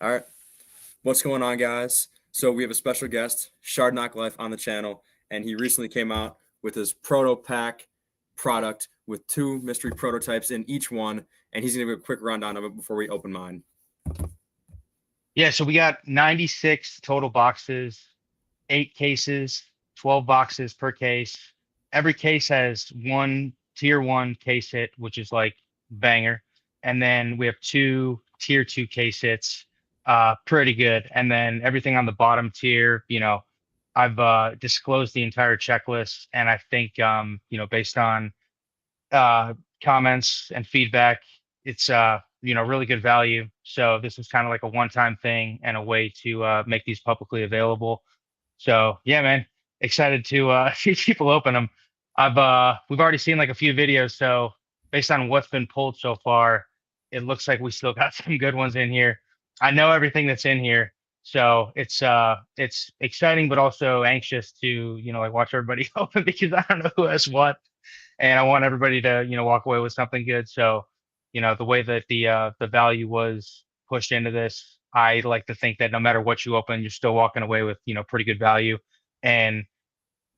All right. What's going on, guys? So we have a special guest, Shardknocklyfe, on the channel, and he recently came out with his proto pack product with 2 mystery prototypes in each one, and he's going to give a quick rundown of it before we open mine. Yeah, so we got 96 total boxes, 8 cases, 12 boxes per case. Every case has one tier 1 case hit, which is like banger. And then we have 2 tier 2 case hits, pretty good. And then everything on the bottom tier, I've disclosed the entire checklist. And I think, based on uh, comments and feedback, it's really good value. So this was kind of like a one-time thing and a way to make these publicly available. So yeah, man, excited to see people open them. We've already seen like a few videos, so based on what's been pulled so far, it looks like we still got some good ones in here. I know everything that's in here, so it's exciting but also anxious to like watch everybody open because I don't know who has what, and I want everybody to walk away with something good. So the way that the value was pushed into this, I like to think that no matter what you open, you're still walking away with pretty good value and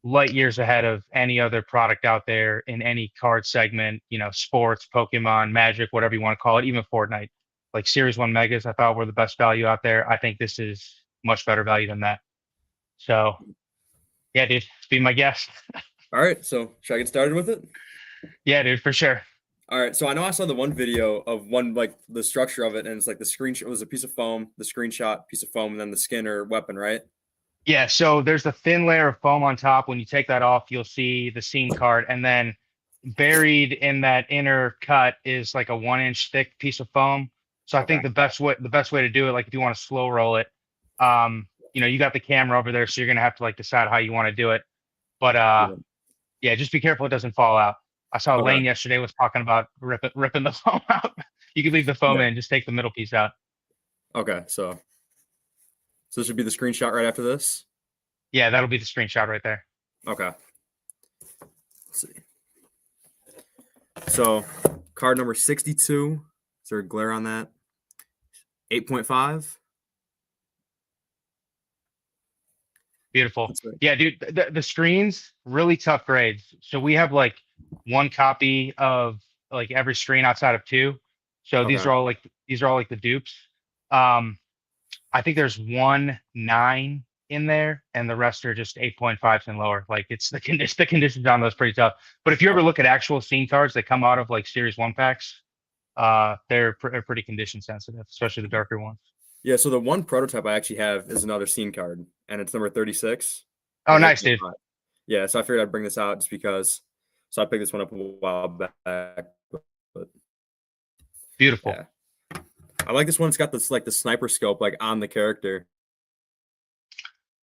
light years ahead of any other product out there in any card segment. Sports, Pokemon, Magic, whatever you want to call it, even Fortnite. Like Series 1 Megas, I thought were the best value out there. I think this is much better value than that. So yeah, dude, be my guest. All right. So should I get started with it? Yeah, dude, for sure. All right. So I know I saw the one video of one, like the structure of it, and it's like the screenshot was a piece of foam, the screenshot piece of foam, and then the skin or weapon, right? Yeah, so there's a thin layer of foam on top. When you take that off, you'll see the seam card, and then buried in that inner cut is like a 1 inch thick piece of foam. So I Okay. think the best way to do it, like if you want to slow roll it, you got the camera over there, so you're gonna have to like decide how you want to do it. But Yeah. yeah, just be careful it doesn't fall out. I saw Okay. Lane yesterday was talking about ripping the foam out. You could leave the foam Yeah. in, just take the middle piece out. Okay. So this should be the screenshot right after this. Yeah, that'll be the screenshot right there. Okay. Let's see. So card number 62. Is there a glare on that? 8.5. Beautiful. That's right. Yeah, dude, the screens, really tough grades. So we have like one copy of like every screen outside of 2. So these Okay. are all like the dupes. Um, I think there's 1.9 in there, and the rest are just 8.5s and lower. Like it's the conditions on those pretty tough. But if you ever look at actual scene cards that come out of like Series 1 packs, they're pretty condition sensitive, especially the darker ones. Yeah, so the one prototype I actually have is another scene card, and it's number 36 Oh, with nice, dude. 8.5. Yeah, so I figured I'd bring this out just because. So I picked this one up a while back, but Beautiful. yeah, I like this one. It's got this like the sniper scope like on the character,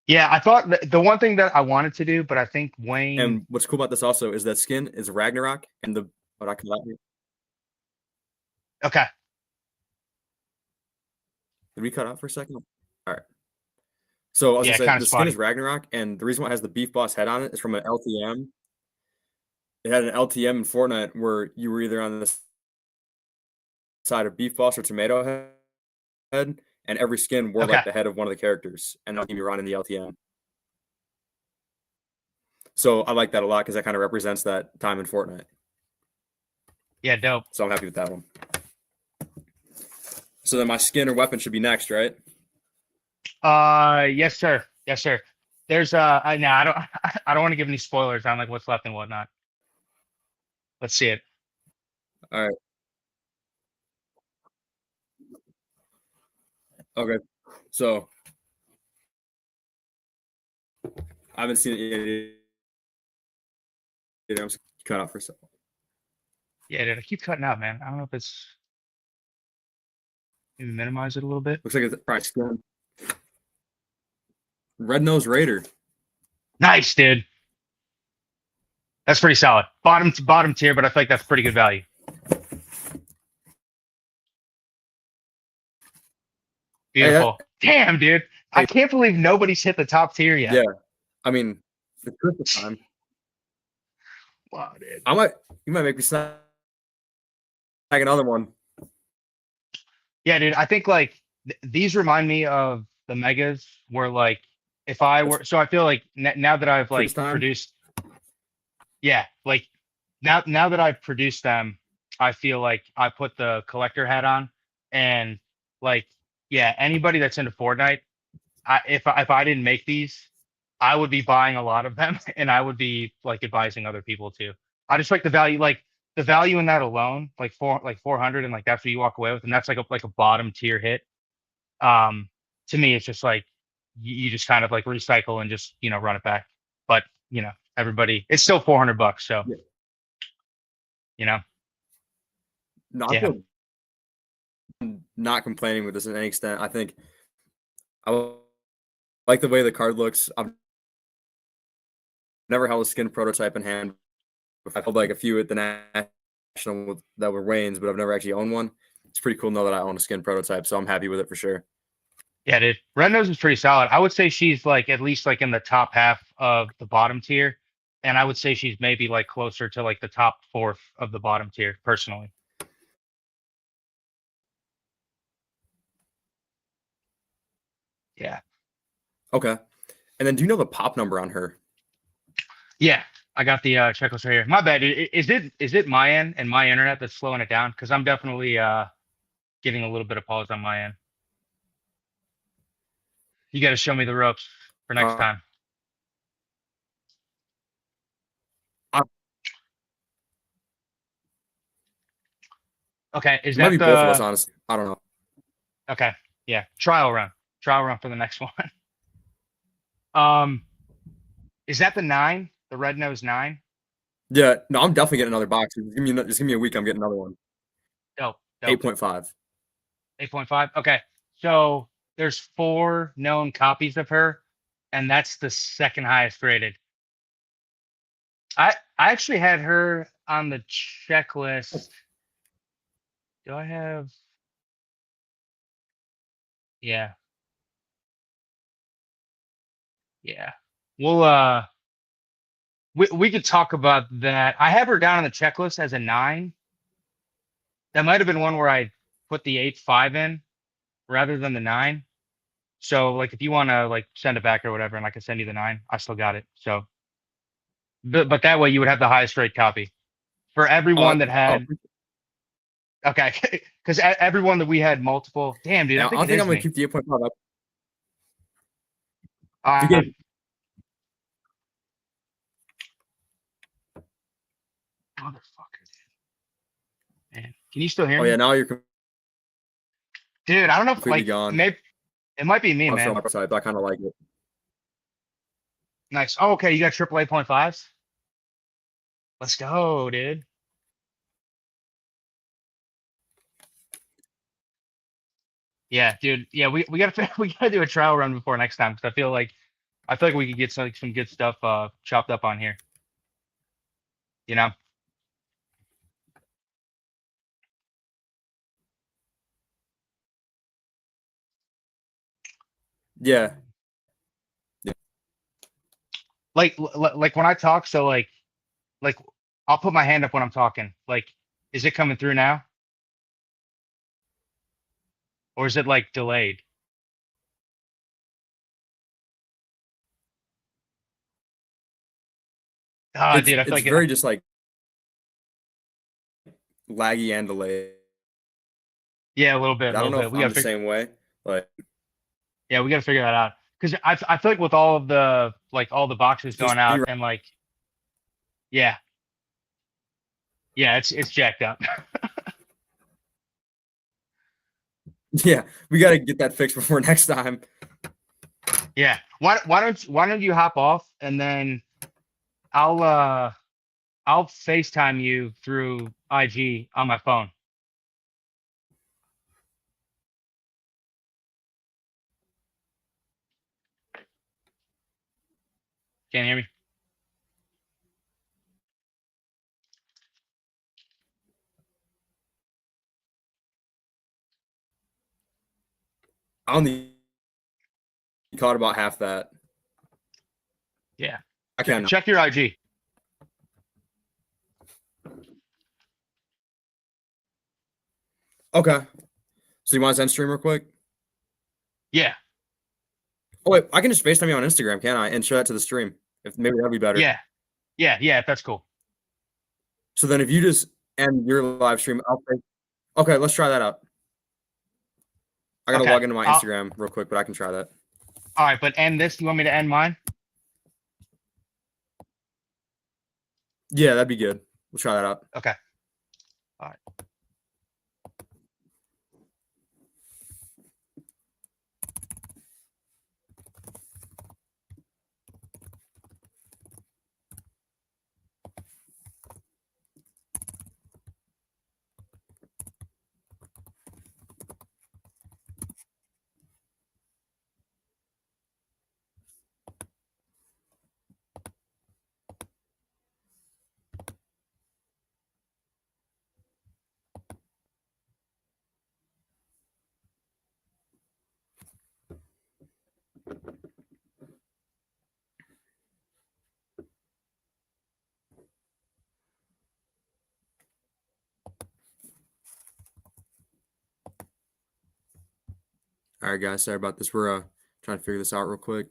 Yeah, I thought the one thing that I wanted to do, but I think Wayne. and what's cool about this also is that skin is Ragnarok, and the what I call that. Okay. Did we cut out for a second? All right. So I was Yeah, gonna say kind of the skin is spotty. Ragnarok, and the reason why it has the Beef Boss head on it is from an LTM. It had an LTM in Fortnite where you were either on the side of Beef Boss or Tomato Head, and every skin wore Okay. like the head of one of the characters, and that'll keep you running the LTM. So I like that a lot because that kind of represents that time in Fortnite. Yeah, dope. So I'm happy with that one. So then my skin or weapon should be next, right? Yes, sir. Yes, sir. There's no, I don't I don't want to give any spoilers on like what's left and whatnot. Let's see it. All right. Okay. So I haven't seen it yet. I'm just cut out for a second. Yeah, dude, I keep cutting out, man. I don't know if it's maybe minimize it a little bit. Looks like it's probably skin. Red Nose Raider. Nice, dude. That's pretty solid. Bottom tier, but I feel like that's pretty good value. Beautiful. Damn, dude. I Hey, can't believe nobody's hit the top tier yet. yeah. I mean, the Christmas time. Wow, dude. You might make me snag another one. Yeah, dude. I think like These remind me of the megas where like if I That's were so I feel like now that I've for this like time. produced, yeah, like now that I've produced them, I feel like I put the collector hat on, and like, yeah, anybody that's into Fortnite, if I didn't make these, I would be buying a lot of them and I would be like advising other people too. I just like the value in that alone, like 400, and like that's what you walk away with, and that's like a bottom tier hit. Um, to me, it's just like you just kind of like recycle and just run it back. But everybody, it's still $400, so Yeah. you know, No, I yeah, feel not complaining with this to any extent. I think I like the way the card looks. I've never held a skin prototype in hand. I've held like a few at the national that were Wayne's, but I've never actually owned one. It's pretty cool to know that I own a skin prototype, so I'm happy with it for sure. yeah, dude. Red Nose is pretty solid. I would say she's like at least like in the top half of the bottom tier, and I would say she's maybe like closer to like the top fourth of the bottom tier, personally. Yeah, Okay. And then do you know the pop number on her? yeah. I got the checklist right here. My bad, dude. Is it my end and my internet that's slowing it down? Because I'm definitely getting a little bit of pause on my end. You got to show me the ropes for next Uh, time. I- Okay, is it might that be both of us, the honestly. I don't know. okay? Yeah, trial run for the next one. Um, is that the 9? The red nose 9? Yeah, no, I'm definitely getting another box. Just give me a week. I'm getting another one. Dope, dope. 8.5. 8.5. Okay, so there's 4 known copies of her, and that's the second highest rated. I actually had her on the checklist. Do I have? Yeah, yeah. We'll we could talk about that. I have her down on the checklist as a 9. That might have been one where I put the 8.5 in rather than the 9. So like if you want to like send it back or whatever, and I can send you the 9, I still got it. So but that way you would have the highest rate copy for Oh, everyone that oh, had. Okay, because everyone that we had multiple. Damn, dude, I yeah, think I it think I'm is gonna me. keep the 8.5 up. If you Uh, gave, motherfucker, man. Can you still hear oh yeah, me, now you're dude? I don't know if completely like gone. maybe it might be me, I'm still on man. my prototype. I kind of like it. Nice. Oh, okay, you got triple 8.5s. Let's go, dude. Yeah, dude. Yeah, we gotta we gotta do a trial run before next time because I feel like we could get some good stuff chopped up on here. You know. Yeah, yeah. Like when I talk, so like I'll put my hand up when I'm talking. Like, is it coming through now, or is it like delayed? Ah, It's dude, I feel it's like it. very just like laggy and delayed. Yeah, a little bit, a I don't little know bit. if I'm the same way. Like Yeah, we gotta figure that out because I feel like with all of the like all the boxes for going out speed, and like yeah, yeah, it's jacked up. yeah, we got to get that fixed before next time. Yeah, why don't you hop off and then I'll uh I'll FaceTime you through IG on my phone. Can't hear me? I only caught about half that. Yeah. I can. Check your IG. Okay. So you want to end stream real quick? Yeah, Oh wait, I can just FaceTime you on Instagram, can I? And show that to the stream. If maybe that'd be better. yeah, yeah. If that's cool. So then if you just end your live stream, okay, let's try that out. I gotta Okay. log into my Instagram real quick, but I can try that. All right, but end this. You want me to end mine? Yeah, that'd be good. We'll try that out. Okay. All right. All right, guys. Sorry about this. We're trying to figure this out real quick.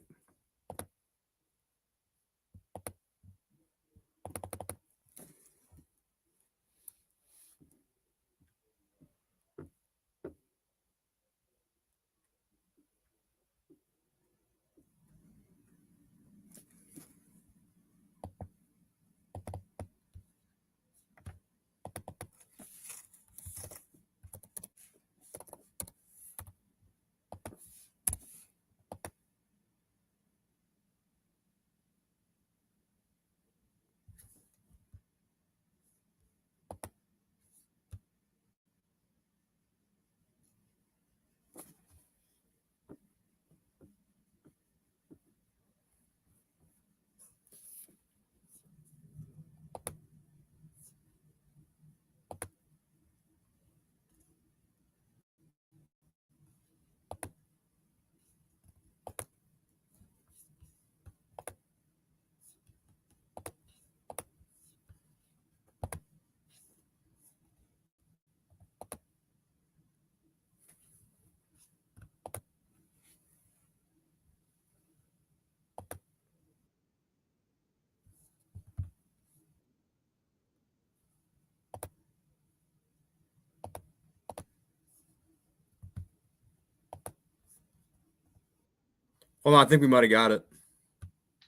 Hold on, I think we might have got it.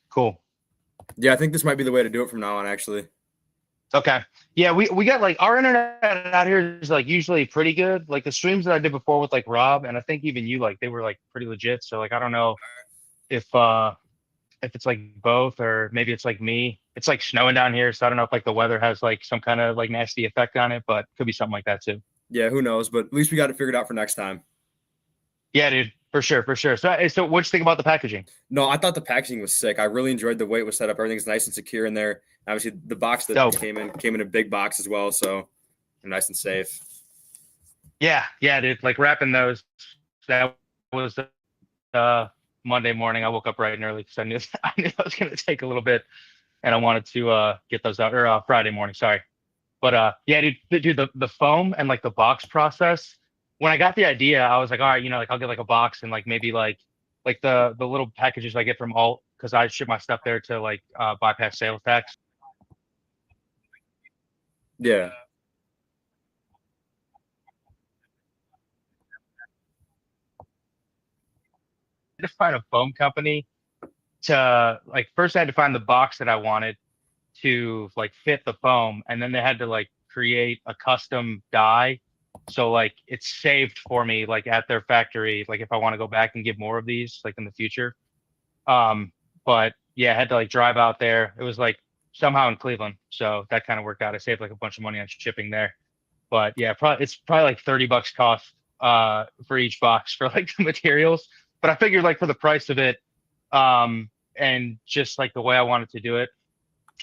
Cool. Yeah, I think this might be the way to do it from now on, actually. Okay. Yeah, we got like our internet out here is like usually pretty good. Like the streams that I did before with like Rob and I think even you like they were like pretty legit. So like I don't know if it's like both or maybe it's like me. It's like snowing down here, so I don't know if like the weather has like some kind of like nasty effect on it, but could be something like that too. Yeah, who knows? But at least we got it figured out for next time. Yeah, dude, for sure, for sure. So what'd you think about the packaging? No, I thought the packaging was sick. I really enjoyed the way it was set up. Everything's nice and secure in there. Obviously, the box that Dope. came in a big box as well, so nice and safe. Yeah, dude. Like wrapping those. That was Monday morning. I woke up bright and early because I knew that was gonna take a little bit, and I wanted to get those out. Or Friday morning, sorry. But yeah, dude, the foam and like the box process. When I got the idea, I was like, all right, like I'll get like a box and like maybe like the little packages I get from Alt because I ship my stuff there to like bypass sales tax. Yeah. To find a foam company to like first I had to find the box that I wanted to like fit the foam, and then they had to like create a custom die. So like it's saved for me like at their factory, like if I want to go back and give more of these like in the future. Um, but yeah, I had to like drive out there. It was like somehow in Cleveland, so that kind of worked out. I saved like a bunch of money on shipping there. But yeah, it's probably like $30 cost for each box for like the materials. But I figured like for the price of it, and just like the way I wanted to do it,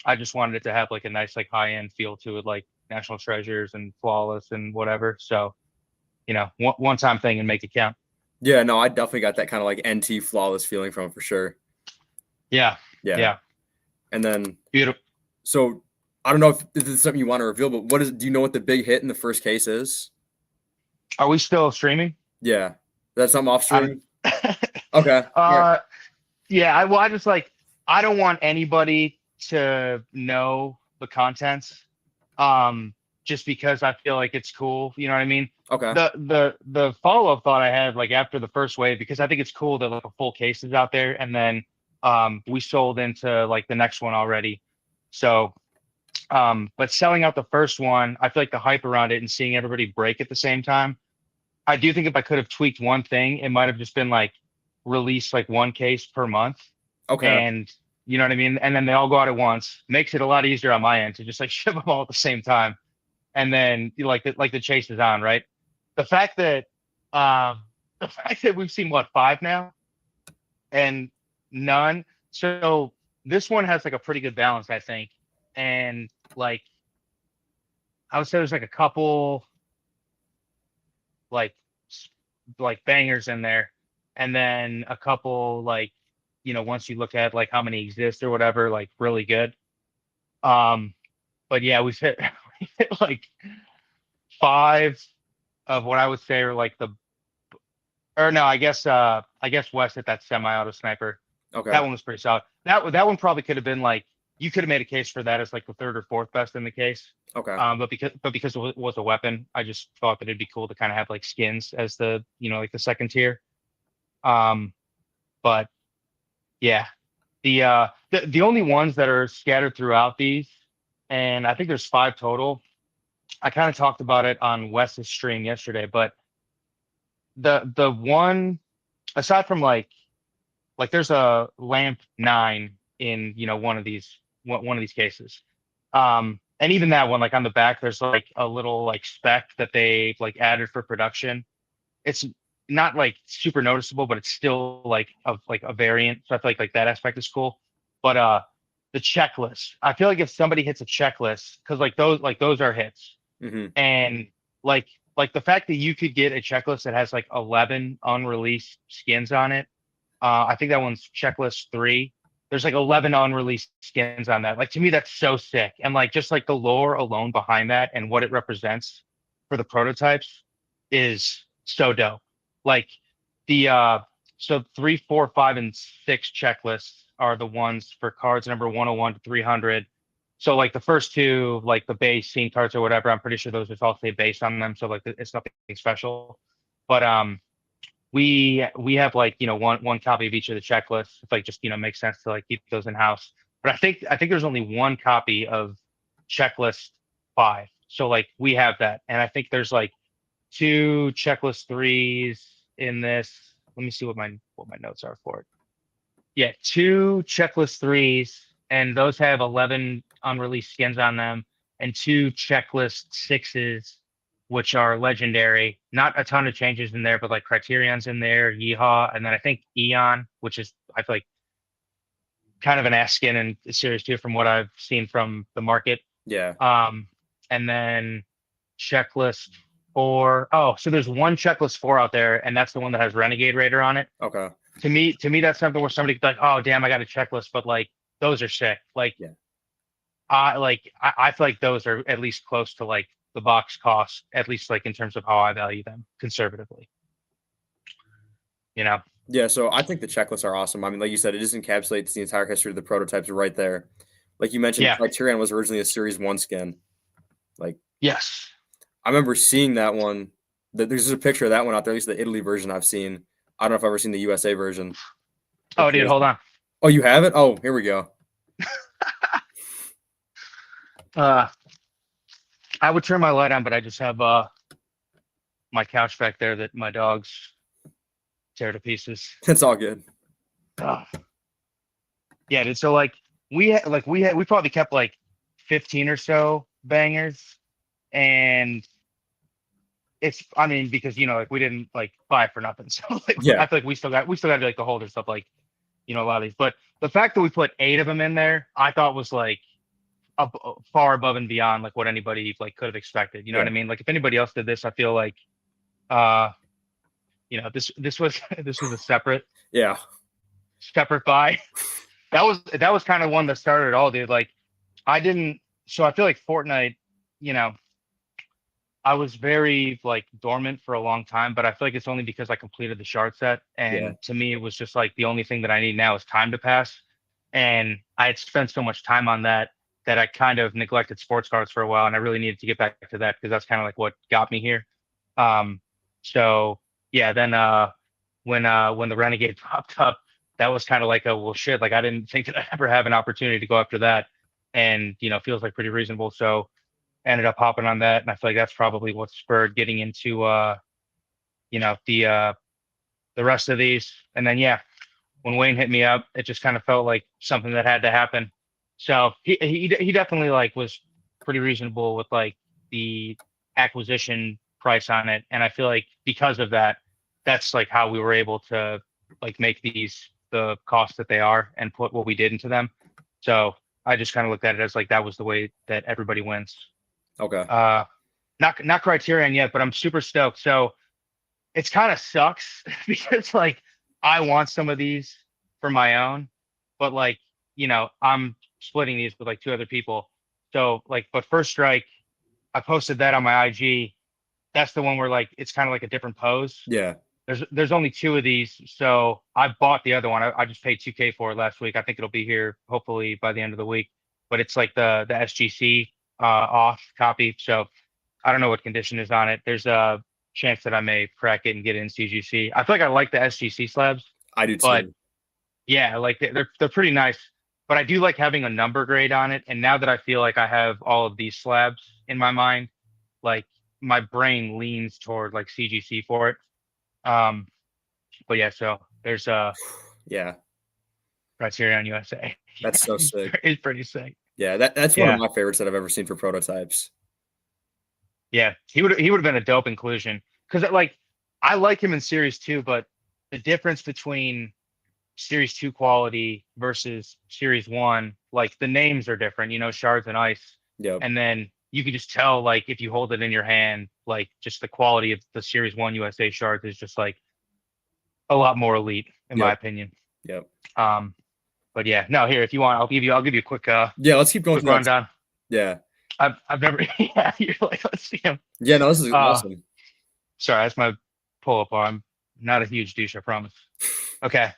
I just wanted it to have like a nice like high end feel to it, like National Treasures and Flawless and whatever. So one time thing and make it count. Yeah, no, I definitely got that kind of like NT flawless feeling from it for sure. Yeah. Yeah. Yeah. And then Beautiful. so I don't know if this is something you want to reveal, but do you know what the big hit in the first case is? Are we still streaming? Yeah. That's something off stream? Okay. Yeah. Uh, yeah. I just like I don't want anybody to know the contents. Just because I feel like it's cool. You know what I mean? Okay. The follow up thought I had like after the first wave, because I think it's cool that like a full case is out there, and then we sold into like the next one already. So but selling out the first one, I feel like the hype around it and seeing everybody break at the same time. I do think if I could have tweaked one thing, it might have just been like release like one case per month, Okay. and you know what I mean? And then they all go out at once. Makes it a lot easier on my end to just like ship them all at the same time. And then like the chase is on, right? The fact that um the fact that we've seen what, five now and none. So this one has like a pretty good balance, I think. And like I would say there's like a couple like like bangers in there, and then a couple like, once you look at like how many exist or whatever, like really good. Um, but yeah, we've hit, we hit like five of what I would say are like the, or no, I guess West hit that semi-auto sniper. Okay. That one was pretty solid. That one probably could have been like, you could have made a case for that as like the third or fourth best in the case. Okay. But because it was a weapon, I just thought that it'd be cool to kind of have like skins as the, like the second tier. Um, but yeah, the only ones that are scattered throughout these, and I think there's five total. I kind of talked about it on Wes's stream yesterday, but the one, aside from like there's a lamp 9 in one of these cases. And even that one, like on the back, there's like a little like spec that they like added for production. It's not like super noticeable, but it's still like a variant. So I feel like that aspect is cool. But the checklist, I feel like if somebody hits a checklist, because like those are hits, Hmm. and like like the fact that you could get a checklist that has like 11 unreleased skins on it. I think that one's checklist 3. There's like 11 unreleased skins on that. Like to me, that's so sick. And like just like the lore alone behind that and what it represents for the prototypes is so dope. Like the so 3, 4, 5, and 6 checklists are the ones for cards number 101 to 300. So like the first two, like the base scene cards or whatever, I'm pretty sure those just all say base on them. So like it's nothing special. But we have like one copy of each of the checklists. It's like just makes sense to like keep those in house. But I think there's only one copy of checklist 5. So like we have that, and I think there's like 2 checklist 3s in this. Let me see what my notes are for it. Yeah, 2 checklist 3s, and those have 11 unreleased skins on them, and 2 checklist 6s, which are legendary. Not a ton of changes in there, but like Criterion's in there, Yeehaw, and then I think Eon, which is I feel like kind of an ass skin in series 2 from what I've seen from the market. Yeah. Um, and then checklist 4. Oh, so there's one checklist 4 out there, and that's the one that has Renegade Raider on it. Okay. To me, that's something where somebody could be like, oh damn, I got a checklist, but like those are sick. Like Yeah. I feel like those are at least close to like the box cost, at least like in terms of how I value them conservatively. You know? Yeah. So I think the checklists are awesome. I mean, like you said, it just encapsulates the entire history of the prototypes right there. Like you mentioned, Yeah. Criterion was originally a Series 1 skin. Like Yes. I remember seeing that one. There's a picture of that one out there, at least the Italy version I've seen. I don't know if I've ever seen the USA version. Oh, dude, hold on. Oh, you have it? Oh, here we go. Uh, I would turn my light on, but I just have my couch back there that my dogs tear to pieces. It's all good. Ugh. Yeah, dude. So like we probably kept like 15 or so bangers, and it's I mean because like we didn't like buy it for nothing, so like Yeah. I feel like we still got like the holder stuff, like a lot of these. But the fact that we put 8 of them in there, I thought was like far above and beyond like what anybody like could have expected. You know what I Yeah. mean? Like if anybody else did this, I feel like uh this was this was a Yeah. separate buy. That was kind of one that started it all, dude. Like I didn't. So I feel like Fortnite, you know, I was very like dormant for a long time, but I feel like it's only because I completed the shard set. Yeah. And to me, it was just like the only thing that I need now is time to pass. And I had spent so much time on that that I kind of neglected sports cards for a while. And I really needed to get back to that because that's kind of like what got me here. Um, so yeah, then when the Renegade popped up, that was kind of like a well shit. Like I didn't think that I'd ever have an opportunity to go after that. And feels like pretty reasonable. So ended up hopping on that, and I feel like that's probably what spurred getting into you know, the rest of these. And then yeah, when Wayne hit me up, it just kind of felt like something that had to happen. So he definitely like was pretty reasonable with like the acquisition price on it, and I feel like because of that, that's like how we were able to like make these the cost that they are and put what we did into them. So I just kind of looked at it as like that was the way that everybody wins. Okay. Uh, not Criterion yet, but I'm super stoked. So it's kind of sucks because like I want some of these for my own, but like I'm splitting these with like two other people. So like, but First Strike, I posted that on my IG. That's the one where like it's kind of like a different pose. Yeah. There's only two of these, so I bought the other one. I just paid 2K for it last week. I think it'll be here hopefully by the end of the week. But it's like the SGC off copy. So I don't know what condition is on it. There's a chance that I may crack it and get it in CGC. I feel like I like the SGC slabs, I do but too. yeah, like they're pretty nice. But I do like having a number grade on it. And now that I feel like I have all of these slabs in my mind, like my brain leans toward like CGC for it. Um, but yeah, so there's Yeah. Criterion USA. That's so it's, sick. it's pretty sick. Yeah, that's one of Yeah, my favorites that I've ever seen for prototypes. yeah. He would have been a dope inclusion because like I like him in Series Two, but the difference between Series Two quality versus Series One, like the names are different. Shards and ice, Yep. and then you can just tell like if you hold it in your hand, like just the quality of the Series One USA shards is just like a lot more elite in my Yep. opinion. Yep. Um, but yeah, no, here if you want, I'll give you a Yeah, let's keep going quick through that. rundown. Yeah. I've never yeah, you're like, let's see him. Yeah, no, this is Uh awesome. Sorry, that's my pull up bar. I'm not a huge douche, I promise. Okay.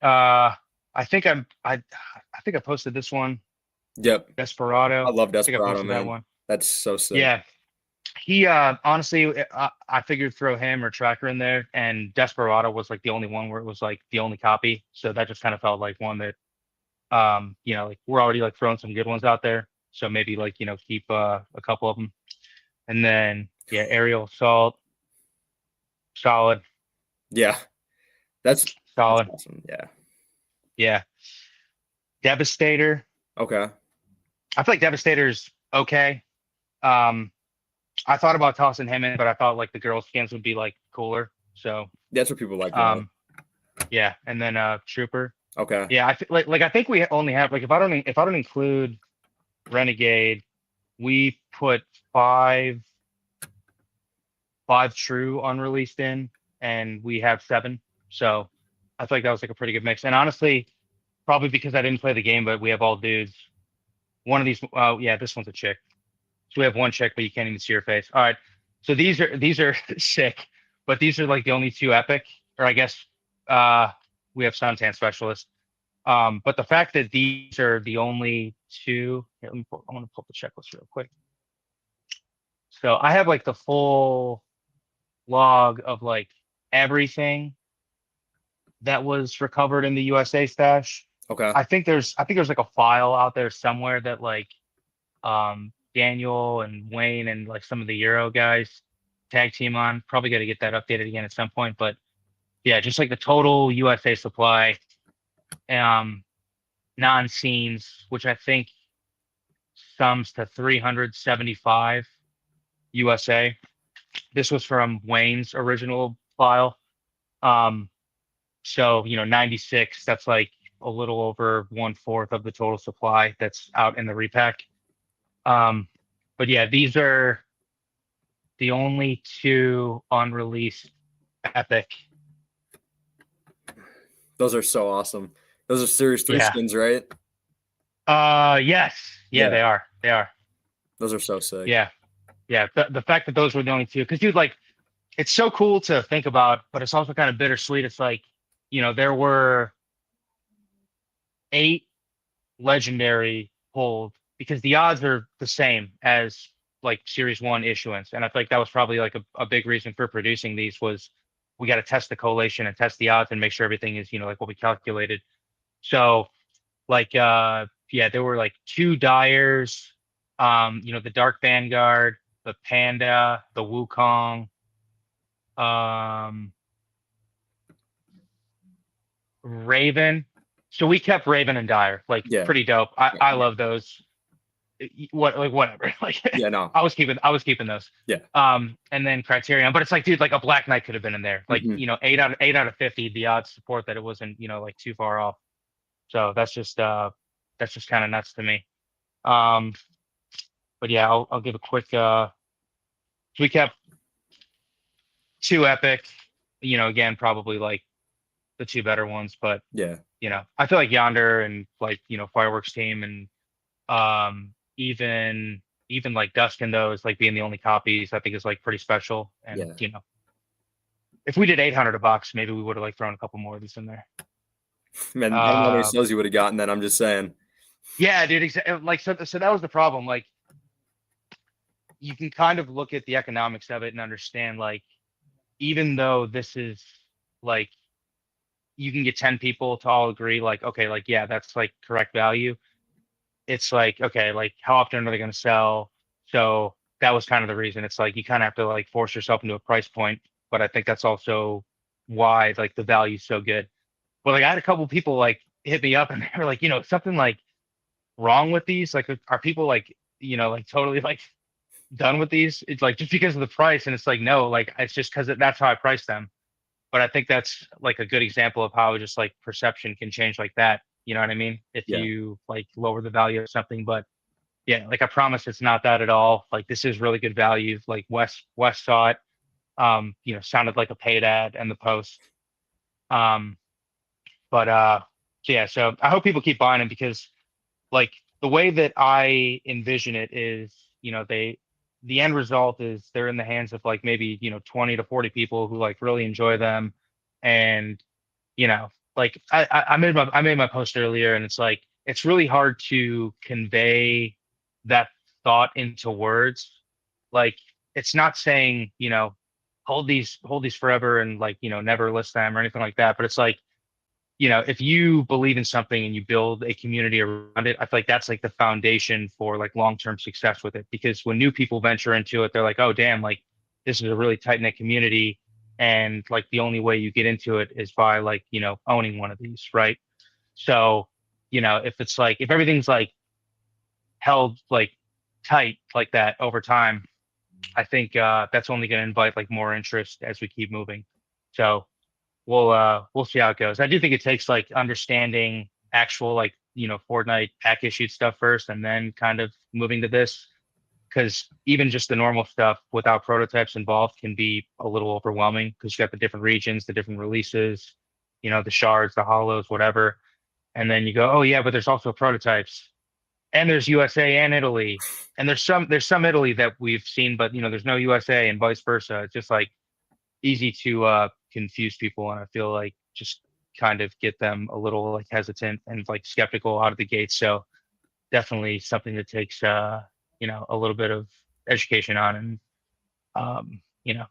Uh I think I posted this one. Yep. I Desperado. love I think I Desperado, posted that man. one. That's so sick. Yeah. He honestly I figured throw him or Tracker in there, and Desperado was like the only one where it was like the only copy. So that just kind of felt like one that like we're already like throwing some good ones out there. So maybe like, keep a couple of them. And then yeah, Aerial Assault, solid, Yeah. That's solid. awesome. Yeah. Yeah. Devastator. Okay. I feel like Devastator's okay. Um, I thought about tossing him in, but I thought like the girl skins would be like cooler. So That's what people like more. um yeah, and then Trooper. Okay. Yeah, I think we only have like if I don't include Renegade, we put five true unreleased in, and we have seven. So I feel like that was like a pretty good mix. And honestly, probably because I didn't play the game, but we have all dudes. One of these, yeah, this one's a chick. So we have one chick, but you can't even see her face. All right. So these are sick, but these are like the only two epic, or I guess we have Suntan Specialist. But the fact that these are the only two, here, I want to pull up the checklist real quick. So I have like the full log of like everything that was recovered in the USA stash. Okay. I think there's like a file out there somewhere that like Daniel and Wayne and like some of the Euro guys tag team on. Probably got to get that updated again at some point. But yeah, just like the total USA supply, um, non-scenes, which I think sums to 375 USA. This was from Wayne's original file. Um, so 96. That's like a little over 1/4 of the total supply that's out in the repack. But yeah, these are the only two unreleased epic. Those are so awesome. Those are Series 3 Yeah. skins, right? Yes. Yeah, Yeah. they are. They are. Those are so sick. Yeah. Yeah, the fact that those were the only two, because dude, like, it's so cool to think about, but it's also kind of bittersweet. It's like, there were 8 legendary pulled because the odds are the same as like Series One issuance, and I feel like that was probably like a big reason for producing these was we got to test the collation and test the odds and make sure everything is like what we calculated. So like yeah, there were like 2 Dyers, the Dark Vanguard, the Panda, the Wukong, um, Raven. So we kept Raven and Dyer, like Yeah. pretty dope. Yeah. I love those. Whatever. Like Yeah. No. I was keeping those. Yeah. And then Criterion, but it's like, dude, like a Black Knight could have been in there. Like, Hmm. 8 out of 50, the odds support that it wasn't, like too far off. So that's just kind of nuts to me. Um, but yeah, I'll give a quick we kept 2 epic, again, probably like the 2 better ones, but Yeah. I feel like Yonder and like, Fireworks Team and even like Dusk and those like being the only copies, I think is like pretty special. And Yeah. if we did 800 a box, maybe we would have like thrown a couple more of these in there. Man, I don't know how many Uh, sales you would have gotten. Then I'm just saying. yeah, dude. Like so that was the problem. Like you can kind of look at the economics of it and understand like even though this is like you can get 10 people to all agree like okay like yeah that's like correct value. It's like okay like how often are they going to sell? So that was kind of the reason. It's like you kind of have to like force yourself into a price point, but I think that's also why like the value's so good. But like I had a couple people like hit me up and they were like, something like wrong with these? Like are people like, like totally like done with these? It's like just because of the price, and it's like no, like it's just because that's how I price them. But I think that's like a good example of how just like perception can change like that. You know what I mean? If Yeah. you like lower the value of something, but yeah, like I promise it's not that at all. Like this is really good value. Like West saw it, sounded like a paid ad and the post. Um, but so yeah, so I hope people keep buying them because like the way that I envision it is, the end result is they're in the hands of like maybe, 20 to 40 people who like really enjoy them. And, like I made my post earlier and it's like it's really hard to convey that thought into words. Like it's not saying, hold these forever and like, never list them or anything like that. But it's like if you believe in something and you build a community around it, I feel like that's like the foundation for like long-term success with it. Because when new people venture into it, they're like, oh, damn, like this is a really tight-knit community. And like the only way you get into it is by like, owning one of these, right? So, if it's like, if everything's like held like tight like that over time, I think that's only going to invite like more interest as we keep moving. So, we'll see how it goes. I do think it takes like understanding actual like Fortnite pack issued stuff first, and then kind of moving to this because even just the normal stuff without prototypes involved can be a little overwhelming because you got the different regions, the different releases, the shards, the hollows, whatever, and then you go, oh yeah, but there's also prototypes, and there's USA and Italy, and there's some Italy that we've seen, but there's no USA and vice versa. It's just like easy to confuse people, and I feel like just kind of get them a little like hesitant and like skeptical out of the gate. So definitely something that takes a little bit of education on, and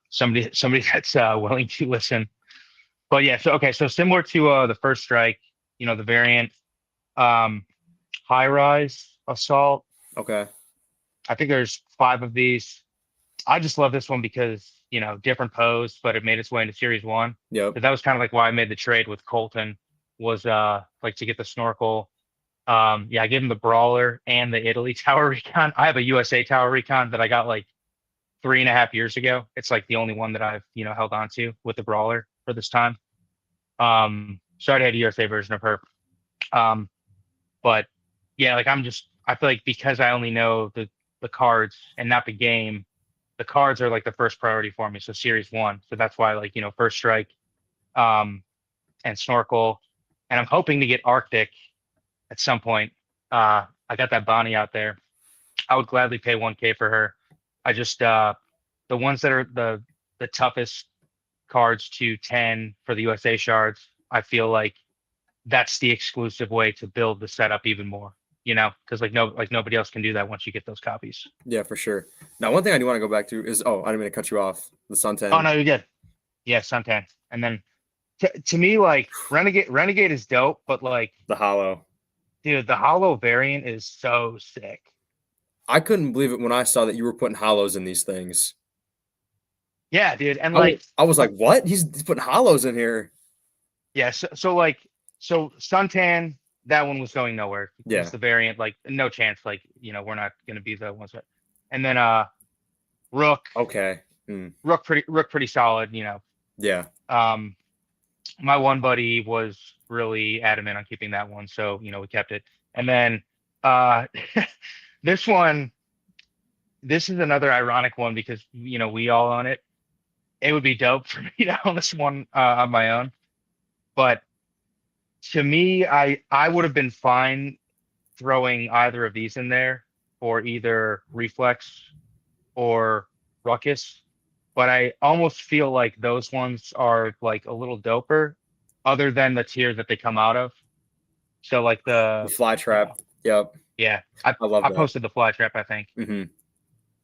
somebody that's willing to listen. But yeah, so okay, so similar to the first strike, the variant um high rise assault. Okay. I think there's 5 of these. I just love this one because, different pose, but it made its way into Series One. Yep. So that was kind of like why I made the trade with Colton was like to get the snorkel. Yeah, I gave him the brawler and the Italy tower recon. I have a USA tower recon that I got like 3.5 years ago. It's like the only one that I've, held on to with the brawler for this time. So I already had a USA version of her. Um, but yeah, like I feel like because I only know the cards and not the game, the cards are like the first priority for me. So Series One. So that's why like, first strike, um, and snorkel. And I'm hoping to get Arctic at some point. I got that Bonnie out there. I would gladly pay 1K for her. I just the ones that are the toughest cards to 10 for the USA shards, I feel like that's the exclusive way to build the setup even more, because like nobody else can do that once you get those copies. Yeah, for sure. Now, one thing I do want to go back to is, I didn't mean to cut you off. The Oh suntan, no, you did. Yeah, Suntan. And then to me, like Renegade is dope, but like, the hollow. dude, the hollow variant is so sick. I couldn't believe it when I saw that you were putting hollows in these things. Yeah, dude. And I was, like, I was like, what? He's putting hollows in here. yeah, so Suntan, that one was going nowhere. Yeah. Just the variant, like no chance, like, we're not gonna be the ones that. And then Rook, Okay. Hmm. Rook pretty solid, Yeah. Um my one buddy was really adamant on keeping that one, so we kept it. And then uh this one, this is another ironic one because we all own it. It would be dope for me to own this one on my own, but to me, I would have been fine throwing either of these in there for either Reflex or Ruckus, but I almost feel like those ones are like a little doper, other than the tier that they come out of. So like The fly you trap. know, Yep. yeah, I I love I that. posted the fly trap, I think. Hmm.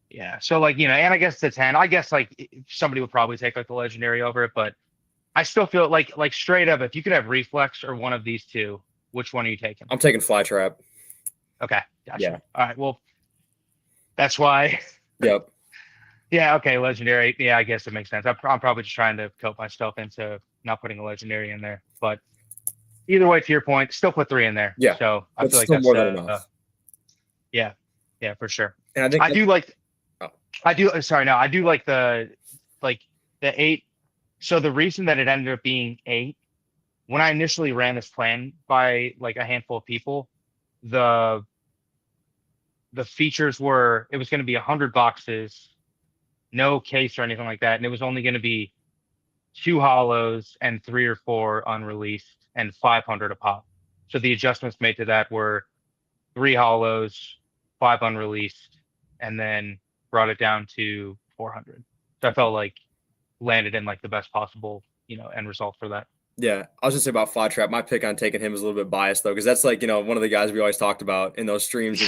Yeah, so like and I guess the 10. I guess like somebody would probably take like the legendary over it, but I still feel like straight up, if you could have Reflex or one of these two, which one are you taking? I'm taking fly trap. Okay, Yeah. gotcha. All right, well, that's why. Yep. Yeah, okay, legendary. Yeah, I guess it makes sense. I'm probably just trying to cope myself into not putting a legendary in there. But either way, to your point, still put three in there. Yeah. So I That's feel like still that's more than enough. yeah, yeah, for sure. And I think I do like oh, I do sorry, no, I do like the 8. So the reason that it ended up being 8, when I initially ran this plan by like a handful of people, the the features were, it was going to be 100 boxes, no case or anything like that, and it was only going to be 2 hollows and 3 or 4 unreleased and 500 a pop. So the adjustments made to that were 3 hollows, 5 unreleased, and then brought it down to 400. So I felt like landed in like the best possible, end result for that. yeah, I was just say about fly trap. My pick on taking him is a little bit biased though, because that's like one of the guys we always talked about in those streams.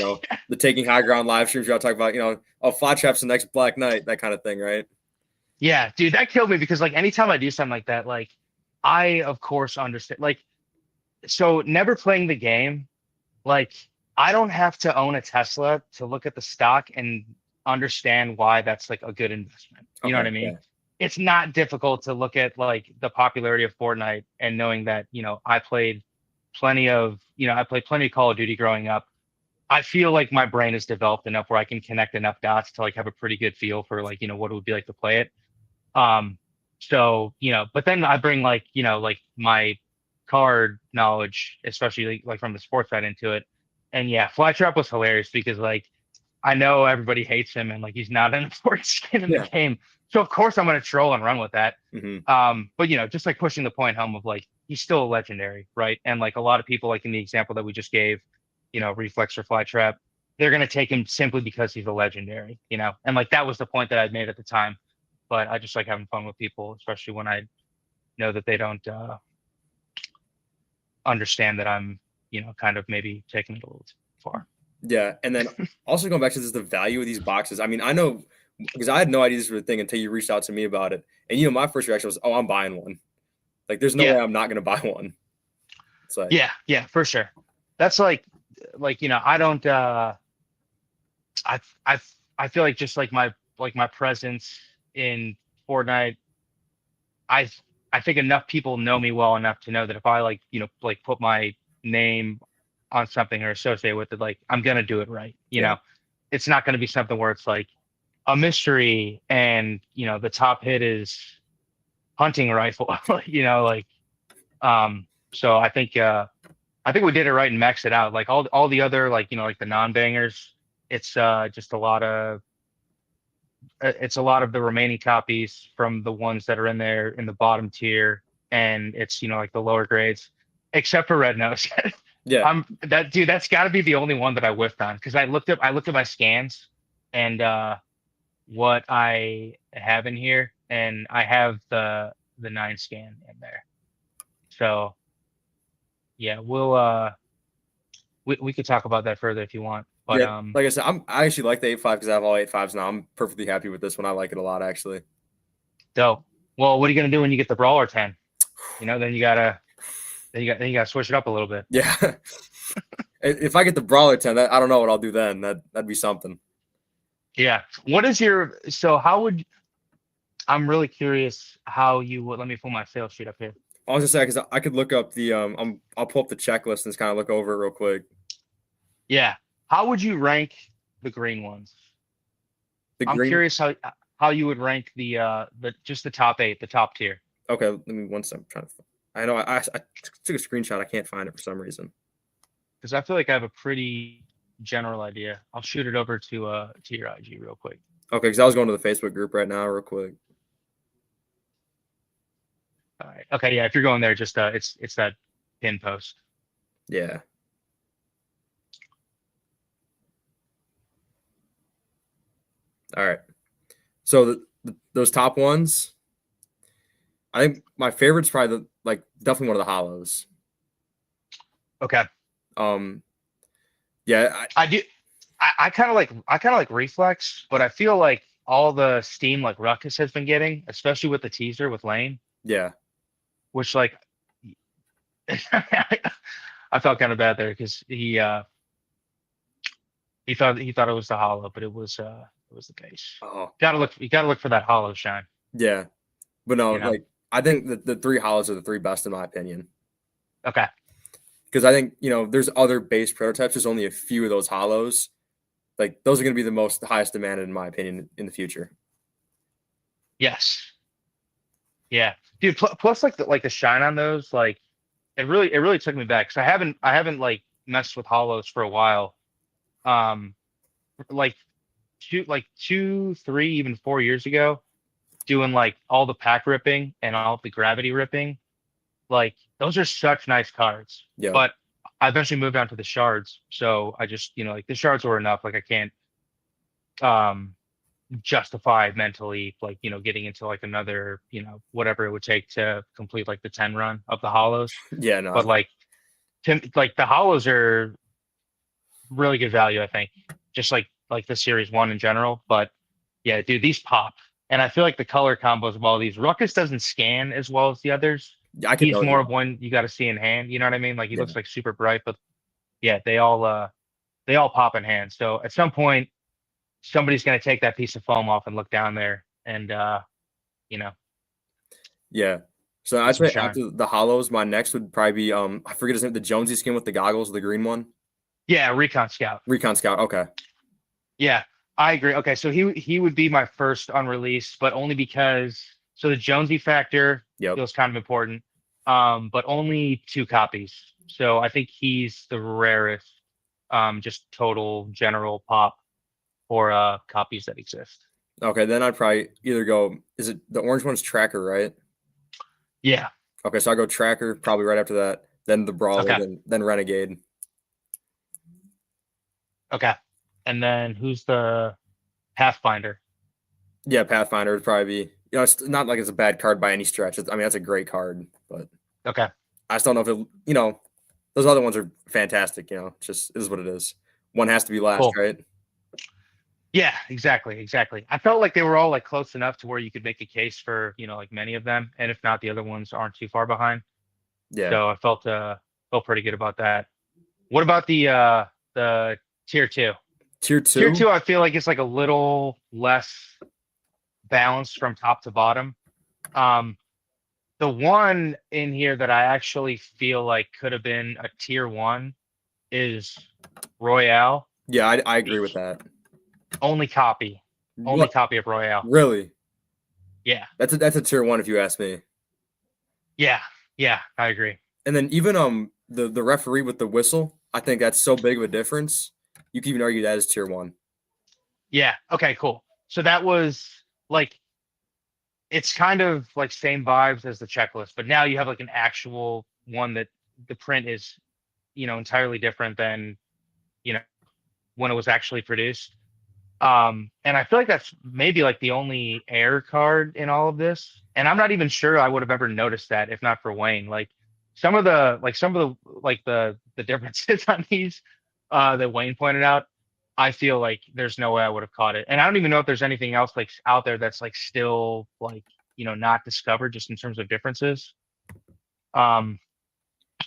The taking high ground live streams. You all talk about oh, fly trap's the next Black Knight, that kind of thing, right? Yeah, dude, that killed me because like anytime I do something like that, like I of course understand, like, so never playing the game, like I don't have to own a Tesla to look at the stock and understand why that's like a good investment. You know what Okay, I mean? yeah, It's not difficult to look at like the popularity of Fortnite and knowing that, I played plenty of Call of Duty growing up. I feel like my brain is developed enough where I can connect enough dots to like have a pretty good feel for like, what it would be like to play it. Um, so, but then I bring like, like my card knowledge, especially like from the sports side into it. And yeah, Flytrap was hilarious because like I know everybody hates him and like he's not an important skin in the yeah. game. So of course I'm gonna troll and run with that. Hmm. But just like pushing the point home of like he's still a legendary, right? And like a lot of people, like in the example that we just gave, Reflex or Flytrap, they're gonna take him simply because he's a legendary, and like that was the point that I'd made at the time. But I just like having fun with people, especially when I know that they don't understand that I'm, kind of maybe taking it a little too far. Yeah, and then also going back to this, the value of these boxes. I mean, I know because I had no idea this was a thing until you reached out to me about it, and my first reaction was, "Oh, I'm buying one." Like, there's no Yeah, way I'm not going to buy one. It's like, yeah, for sure. That's like I don't. I I I feel like just like my presence in Fortnite, I I think enough people know me well enough to know that if I like like put my name on something or associate with it, like I'm gonna do it right. yeah, It's not gonna be something where it's like a mystery and the top hit is hunting rifle. Like so I think we did it right and maxed it out. Like all the other like like the non-bangers, it's just it's a lot of the remaining copies from the ones that are in there in the bottom tier, and it's like the lower grades, except for Red Nose. yeah, That dude, that's got to be the only one that I whiffed on because I looked at my scans, and what I have in here, and I have the 9 scan in there. So yeah, we could talk about that further if you want. But Yeah, like I said, I actually like the 8.5 because I have all 8.5s now. I'm perfectly happy with this one. I like it a lot, actually. so well, what are you gonna do when you get the brawler 10? Then you gotta switch it up a little bit. Yeah. If I get the brawler 10, I don't know what I'll do then. That'd be something. Yeah. What is your so how would I'm really curious how you would let me pull my sales sheet up here. I was just saying because I could look up the I'll pull up the checklist and just kind of look over it real quick. Yeah. How would you rank the green ones? The I'm green. curious how you would rank the just the top 8, the top tier. Okay, let me one second. I'm trying to. I know I took a screenshot. I can't find it for some reason. Because I feel like I have a pretty general idea. I'll shoot it over to your IG real quick. Okay, because I was going to the Facebook group right now, real quick. All right. Okay, yeah, if you're going there, just it's that pin post. Yeah. All right. So those top ones, I think my favorite's probably definitely one of the hollows. Okay. Yeah, I do I kind of like Reflex, but I feel like all the steam like Ruckus has been getting, especially with the teaser with Lane, yeah, which like I felt kind of bad there because he thought it was the hollow, but it was the base. oh, You gotta look for that hollow shine, yeah. But no, you know. like I think the three hollows are the three best in my opinion. Okay. Because I think there's other base prototypes. There's only a few of those hollows. Like those are going to be the highest demanded in my opinion in the future. Yes. Yeah. Dude, plus like the shine on those, like it really took me back because I haven't like messed with hollows for a while. Um like 2, 3, even 4 years ago, doing like all the pack ripping and all the gravity ripping. Like those are such nice cards. Yeah, But I eventually moved on to the shards. So I just, like the shards were enough. Like I can't um justify mentally like, getting into like another, whatever it would take to complete like the 10 run of the hollows. yeah, no, But like the hollows are really good value, I think. Just like the series one in general. But yeah, dude, these pop. And I feel like the color combos of all these, Ruckus doesn't scan as well as the others. I can He's tell more you. of one you got to see in hand. You know what I mean? Like he Yeah, looks like super bright, but yeah, they all pop in hand. So at some point, somebody's gonna take that piece of foam off and look down there and you know, yeah. So get I'd some say shine. after the hollows, my next would probably be I forget his name, the Jonesy skin with the goggles, the green one, Yeah, Recon Scout. Recon Scout. Okay, Yeah, I agree. Okay, so he would be my first unreleased, but only because so the Jonesy factor yep. feels kind of important. But only 2 copies. So I think he's the rarest, just total general pop for copies that exist. Okay, then I'd probably either go. Is it the orange one's Tracker, right? Yeah. Okay, so I go Tracker probably right after that. Then the Brawler, Okay. then Renegade. Okay. And then who's the Pathfinder? Yeah, Pathfinder would probably be. It's not like it's a bad card by any stretch. I mean, that's a great card, but Okay. I just don't know if it. Those other ones are fantastic. It just is what it is. One has to be last, Cool. right? Yeah, exactly, exactly. I felt like they were all like close enough to where you could make a case for, like many of them, and if not, the other ones aren't too far behind. Yeah. So I felt pretty good about that. What about the tier two? Tier Tier two. two, I feel like it's like a little less balanced from top to bottom. Um, the one in here that I actually feel like could have been a tier one is Royale. Yeah, I agree with that. Only copy, only What? copy of Royale. Really? Yeah, That's a tier one if you ask me. yeah, yeah. I agree. And then even the referee with the whistle, I think that's so big of a difference. You can even argue that is tier one. Yeah. Okay. Cool. So that was like it's kind of like same vibes as the checklist, but now you have like an actual one that the print is, entirely different than you know when it was actually produced. And I feel like that's maybe like the only air card in all of this. And I'm not even sure I would have ever noticed that if not for Wayne. Like some of the differences on these that Wayne pointed out, I feel like there's no way I would have caught it. And I don't even know if there's anything else like out there that's like still like, not discovered just in terms of differences. Um,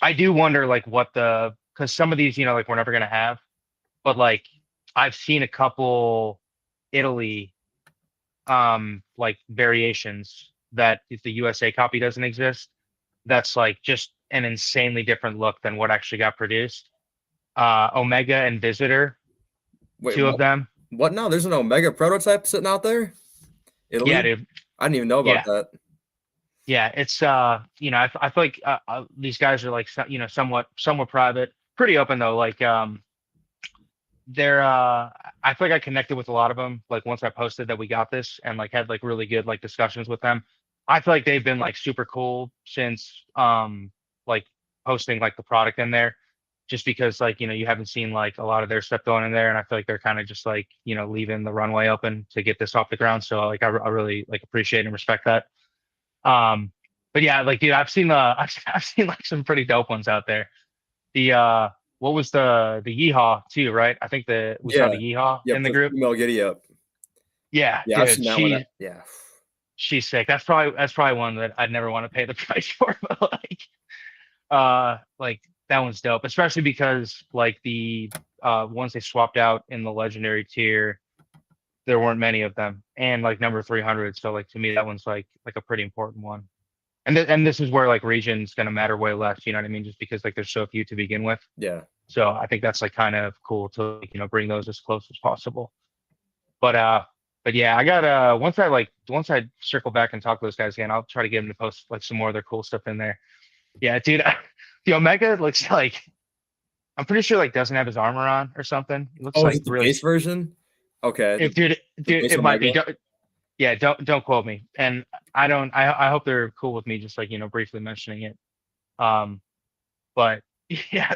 I do wonder like because some of these, like we're never gonna have, but like I've seen a couple Italy like variations that if the USA copy doesn't exist, that's like just an insanely different look than what actually got produced. Omega and Visitor, Wait, two of what? them. What now? There's an Omega prototype sitting out there? Yeah, Italy? dude. I didn't even know about Yeah. that. Yeah, it's I feel like these guys are like somewhat private, pretty open though. Like they're I feel like I connected with a lot of them like once I posted that we got this and like had like really good like discussions with them. I feel like they've been like super cool since like posting like the product in there just because like you haven't seen like a lot of their stuff going in there and I feel like they're kind of just like leaving the runway open to get this off the ground, so like I really like appreciate and respect that. But yeah, like dude, I've seen I've seen like some pretty dope ones out there. The what was the Yeehaw too, right? I think we saw Yeah. the Yeehaw Yep. in the The group. female giddy up. Yeah, Yeah, I've dude, seen that one. Yeah. she's sick. That's probably one that I'd never want to pay the price for, but like that one's dope, especially because like the ones they swapped out in the legendary tier, there weren't many of them, and like number 300. So like to me, that one's like a pretty important one. And this is where like region's gonna matter way less. You know what I mean? Just because like there's so few to begin with. Yeah. So I think that's like kind of cool to like, bring those as close as possible. But yeah, I got once I circle back and talk to those guys again, I'll try to get them to post like some more of their cool stuff in there. Yeah, dude, the Omega looks like I'm pretty sure like doesn't have his armor on or something. It looks Oh, is like it the really base version? Okay. if dude, The dude, base it might be. Omega. Yeah, don't quote me. And I don't I hope they're cool with me just like, briefly mentioning it. Um, but yeah,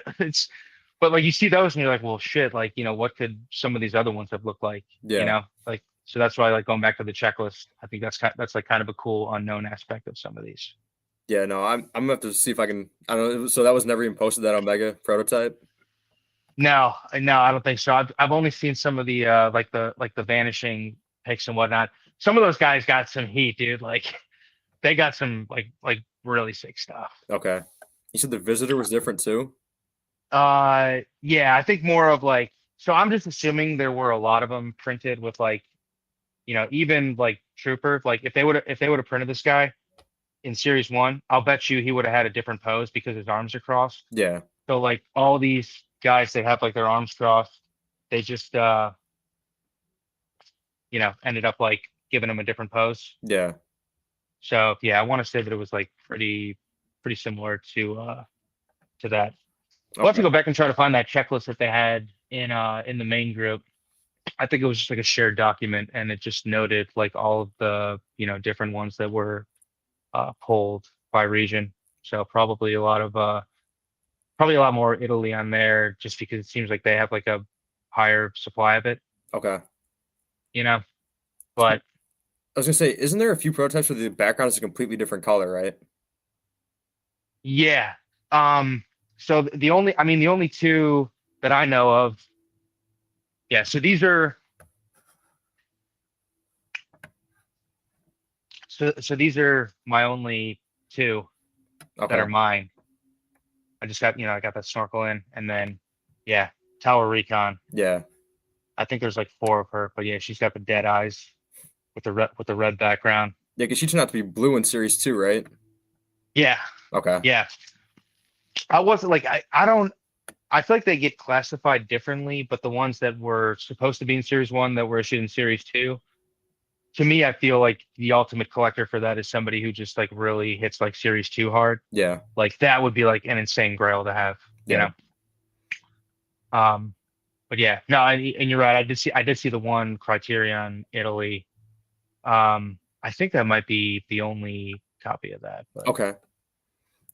but like you see those and you're like, well, shit, like, what could some of these other ones have looked like, Yeah. Like, so that's why like going back to the checklist, I think that's like kind of a cool unknown aspect of some of these. Yeah, no, I'm gonna have to see if I can. I don't know. So that was never even posted, that Omega prototype. No, no, I don't think so. I've only seen some of the like the vanishing pics and whatnot. Some of those guys got some heat, dude. Like they got some like really sick stuff. Okay. You said the visitor was different too? Yeah, I think more of like, so I'm just assuming there were a lot of them printed with like, even like Trooper, like if they would have printed this guy in series one, I'll bet you he would have had a different pose because his arms are crossed. Yeah. So like all these guys that have like their arms crossed, they just ended up like giving him a different pose. Yeah. So yeah, I want to say that it was like pretty similar to that. We'll have to Okay. go back and try to find that checklist that they had in the main group. I think it was just like a shared document, and it just noted like all of the different ones that were pulled by region. So probably a lot more Italy on there, just because it seems like they have like a higher supply of it. Okay. You know, but I was gonna say, isn't there a few prototypes where the background is a completely different color, right? yeah. So the only two that I know of, yeah. So these are my only two that Okay. are mine. I just got, I got that snorkel in, and then, yeah, Tower Recon. Yeah. I think there's like four of her, but yeah, she's got the dead eyes with the red background. Yeah, because she turned out to be blue in series two, right? Yeah, Okay. yeah. I wasn't like I don't. I feel like they get classified differently, but the ones that were supposed to be in series one that were issued in series two, to me, I feel like the ultimate collector for that is somebody who just like really hits like series two hard. Yeah. Like that would be like an insane grail to have, you Yeah. know. But yeah, no, and you're right. I did see the one Criterion Italy. I think that might be the only copy of that, but Okay.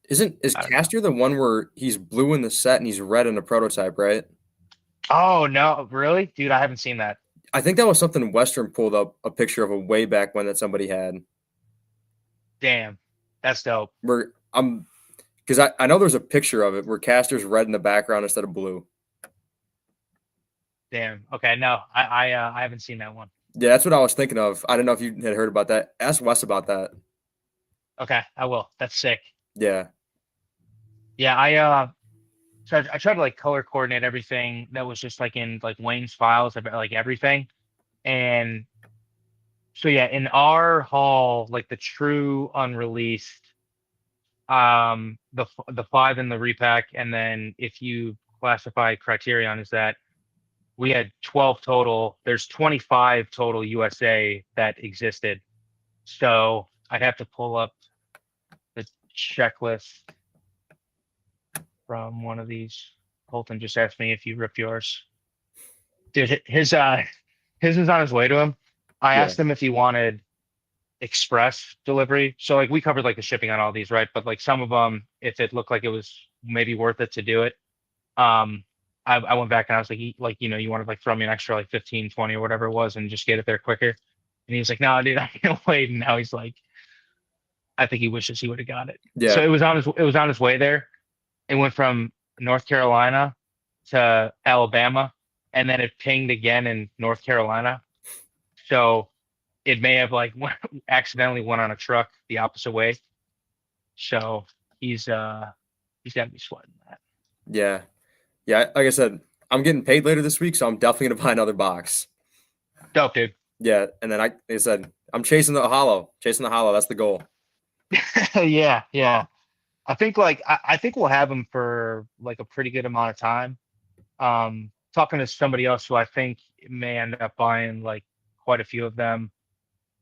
Is I don't know. Castier the one where he's blue in the set and he's red in the prototype, right? Oh no, really, dude, I haven't seen that. I think that was something Western pulled up a picture of a way back when that somebody had. Damn, that's dope. Where I'm because I know there's a picture of it where Caster's red in the background instead of blue. Damn. Okay, no, I haven't seen that one. Yeah, that's what I was thinking of. I don't know if you had heard about that. Ask Wes about that. Okay, I will. That's sick. Yeah, Yeah, I tried to like color coordinate everything that was just like in like Wayne's files about like everything. And so yeah, in our hall, like the true unreleased, the five in the repack, and then if you classify Criterion as that, we had 12 total. There's 25 total USA that existed. So I'd have to pull up the checklist from one of these. Colton just asked me if you ripped yours. Dude, his is on his way to him. I yeah, asked him if he wanted express delivery. So like we covered like the shipping on all these, right? But like some of them, if it looked like it was maybe worth it to do it, um, I went back and I was like, like, you want to like throw me an extra like 15, 20 or whatever it was and just get it there quicker. And he was like, no, dude, I can't wait. And now he's like, I think he wishes he would have got it. So yeah, it was on his way there. It went from North Carolina to Alabama, and then it pinged again in North Carolina. So it may have like accidentally went on a truck the opposite way. So he's he's got to be sweating that. yeah, yeah. Like I said, I'm getting paid later this week, so I'm definitely gonna buy another box. Dope, dude. Yeah, and then like I said, I'm chasing the hollow, chasing the hollow. That's the goal. Yeah, yeah. I think we'll have him for like a pretty good amount of time. Talking to somebody else who I think may end up buying like quite a few of them,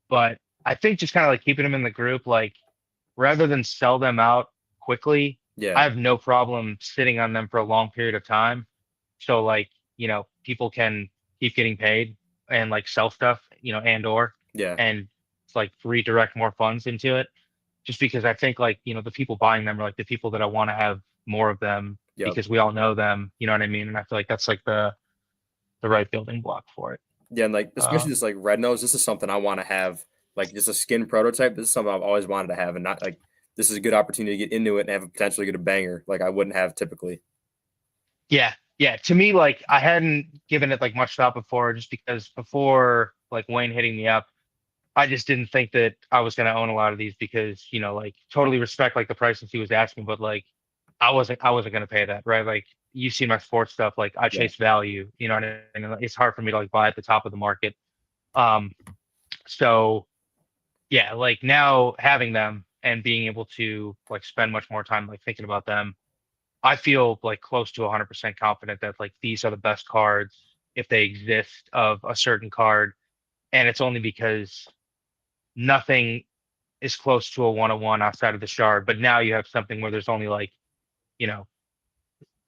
but I think just kind of like keeping them in the group, like rather than sell them out quickly, I Yeah, have no problem sitting on them for a long period of time. So like, people can keep getting paid and like sell stuff, yeah, and like redirect more funds into it. Just because I think like, the people buying them are like the people that I want to have more of them yep, because we all know them, you know what I mean? And I feel like that's like the right building block for it. yeah. And like especially Um, this like red nose. This is something I want to have. Like just a skin prototype. This is something I've always wanted to have, and not like this is a good opportunity to get into it and have a potentially get a banger like I wouldn't have typically. yeah, yeah. To me, like I hadn't given it like much thought before, just because before like Wayne hitting me up, I just didn't think that I was going to own a lot of these because, like totally respect like the prices he was asking, but like I wasn't going to pay that, right? Like you see my sports stuff, like I Yeah, chase value, you know what I mean? And it's hard for me to like buy at the top of the market. Um, so yeah, like now having them and being able to like spend much more time like thinking about them, I feel like close to 100% confident that like these are the best cards if they exist of a certain card. And it's only because nothing is close to a one-on-one outside of the shard. But now you have something where there's only like, you know,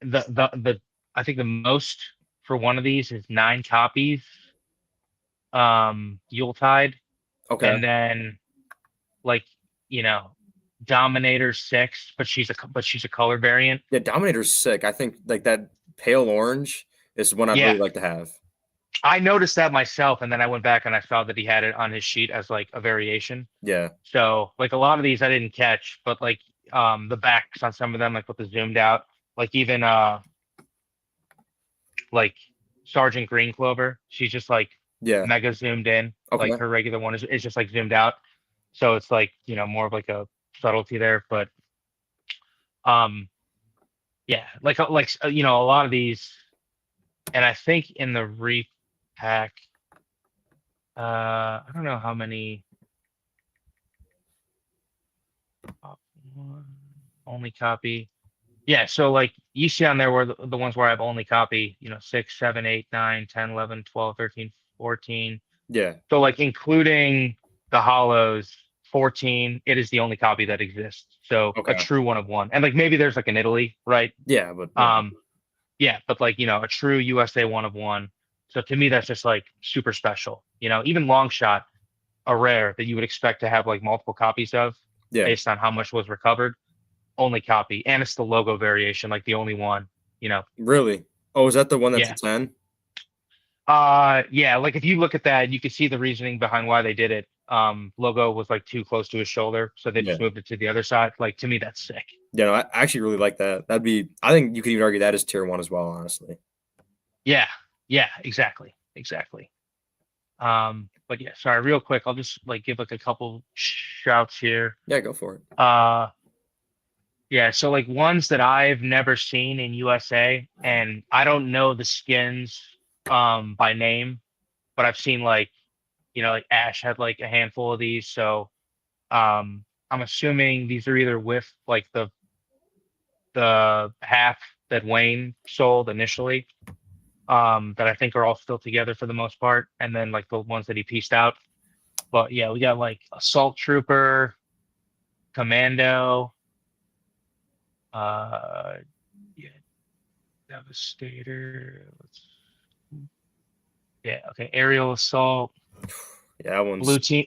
the I think the most for one of these is 9 copies, Yuletide, okay. and then like, you know, Dominator 6, but she's a color variant. Yeah, Dominator's sick. I think like that pale orange is one I'd Yeah. really like to have. I noticed that myself, and then I went back and I saw that he had it on his sheet as like a variation. Yeah, So like a lot of these I didn't catch, but like the backs on some of them, like with the zoomed out, like even like Sergeant Green Clover, she's just like yeah. mega zoomed in. Like Okay. her regular one is just like zoomed out. So it's like, more of like a subtlety there. But um yeah, a lot of these, and I think in the repack, I don't know how many. Only copy. Yeah, so like you see on there were the ones where I have only copy, 6, 7, 8, 9, 10, 11, 12, 13, 14. Yeah. So like including the hollows, 14, it is the only copy that exists. So a Okay. true one of one. And like maybe there's like an Italy, right? Yeah, but yeah. Um, yeah, but like, a true USA one of one. So to me, that's just like super special. Even long shot, a rare that you would expect to have like multiple copies of Yeah. based on how much was recovered, only copy. And it's the logo variation, like the only one, Really? Oh, is that the one that's a yeah. 10? Yeah, like if you look at that, you can see the reasoning behind why they did it. Logo was like too close to his shoulder, so they Yeah. just moved it to the other side. Like to me, that's sick. You know, I actually really like that. That'd be. I think you could even argue that is tier one as well. Honestly. Yeah, yeah, exactly, exactly. But yeah, sorry, real quick, I'll just like give like a couple shouts here. Yeah, go for it. Uh, yeah, so like ones that I've never seen in USA, and I don't know the skins by name, but I've seen like like Ash had like a handful of these, so I'm assuming these are either with like the half that Wayne sold initially, that I think are all still together for the most part, and then like the ones that he pieced out. But yeah, we got like Assault Trooper, Commando, uh yeah, Devastator. Yeah, okay, Aerial Assault, Yeah, that one's Blue Team.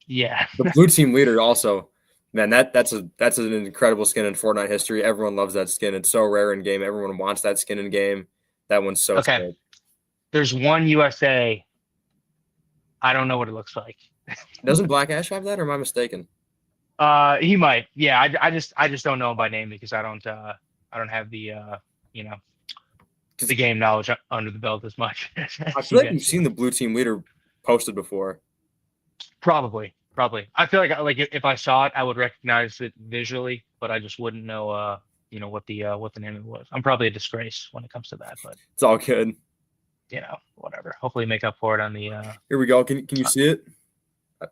Yeah. the blue team leader. Also, man, that's an incredible skin in Fortnite history. Everyone loves that skin. It's so rare in game. Everyone wants that skin in game. That one's so Okay. sick. There's one USA. I don't know what it looks like. Doesn't Black Ash have that, or am I mistaken? He might. Yeah, I just don't know him by name because I don't have the you know Because the game knowledge under the belt as much I as feel you like you've guys do. seen the blue team leader posted before. Probably. I feel like if I saw it, I would recognize it visually, but I just wouldn't know what the name of it was. I'm probably a disgrace when it comes to that, but It's all good. whatever. Hopefully make up for it Here we go. Can you see it?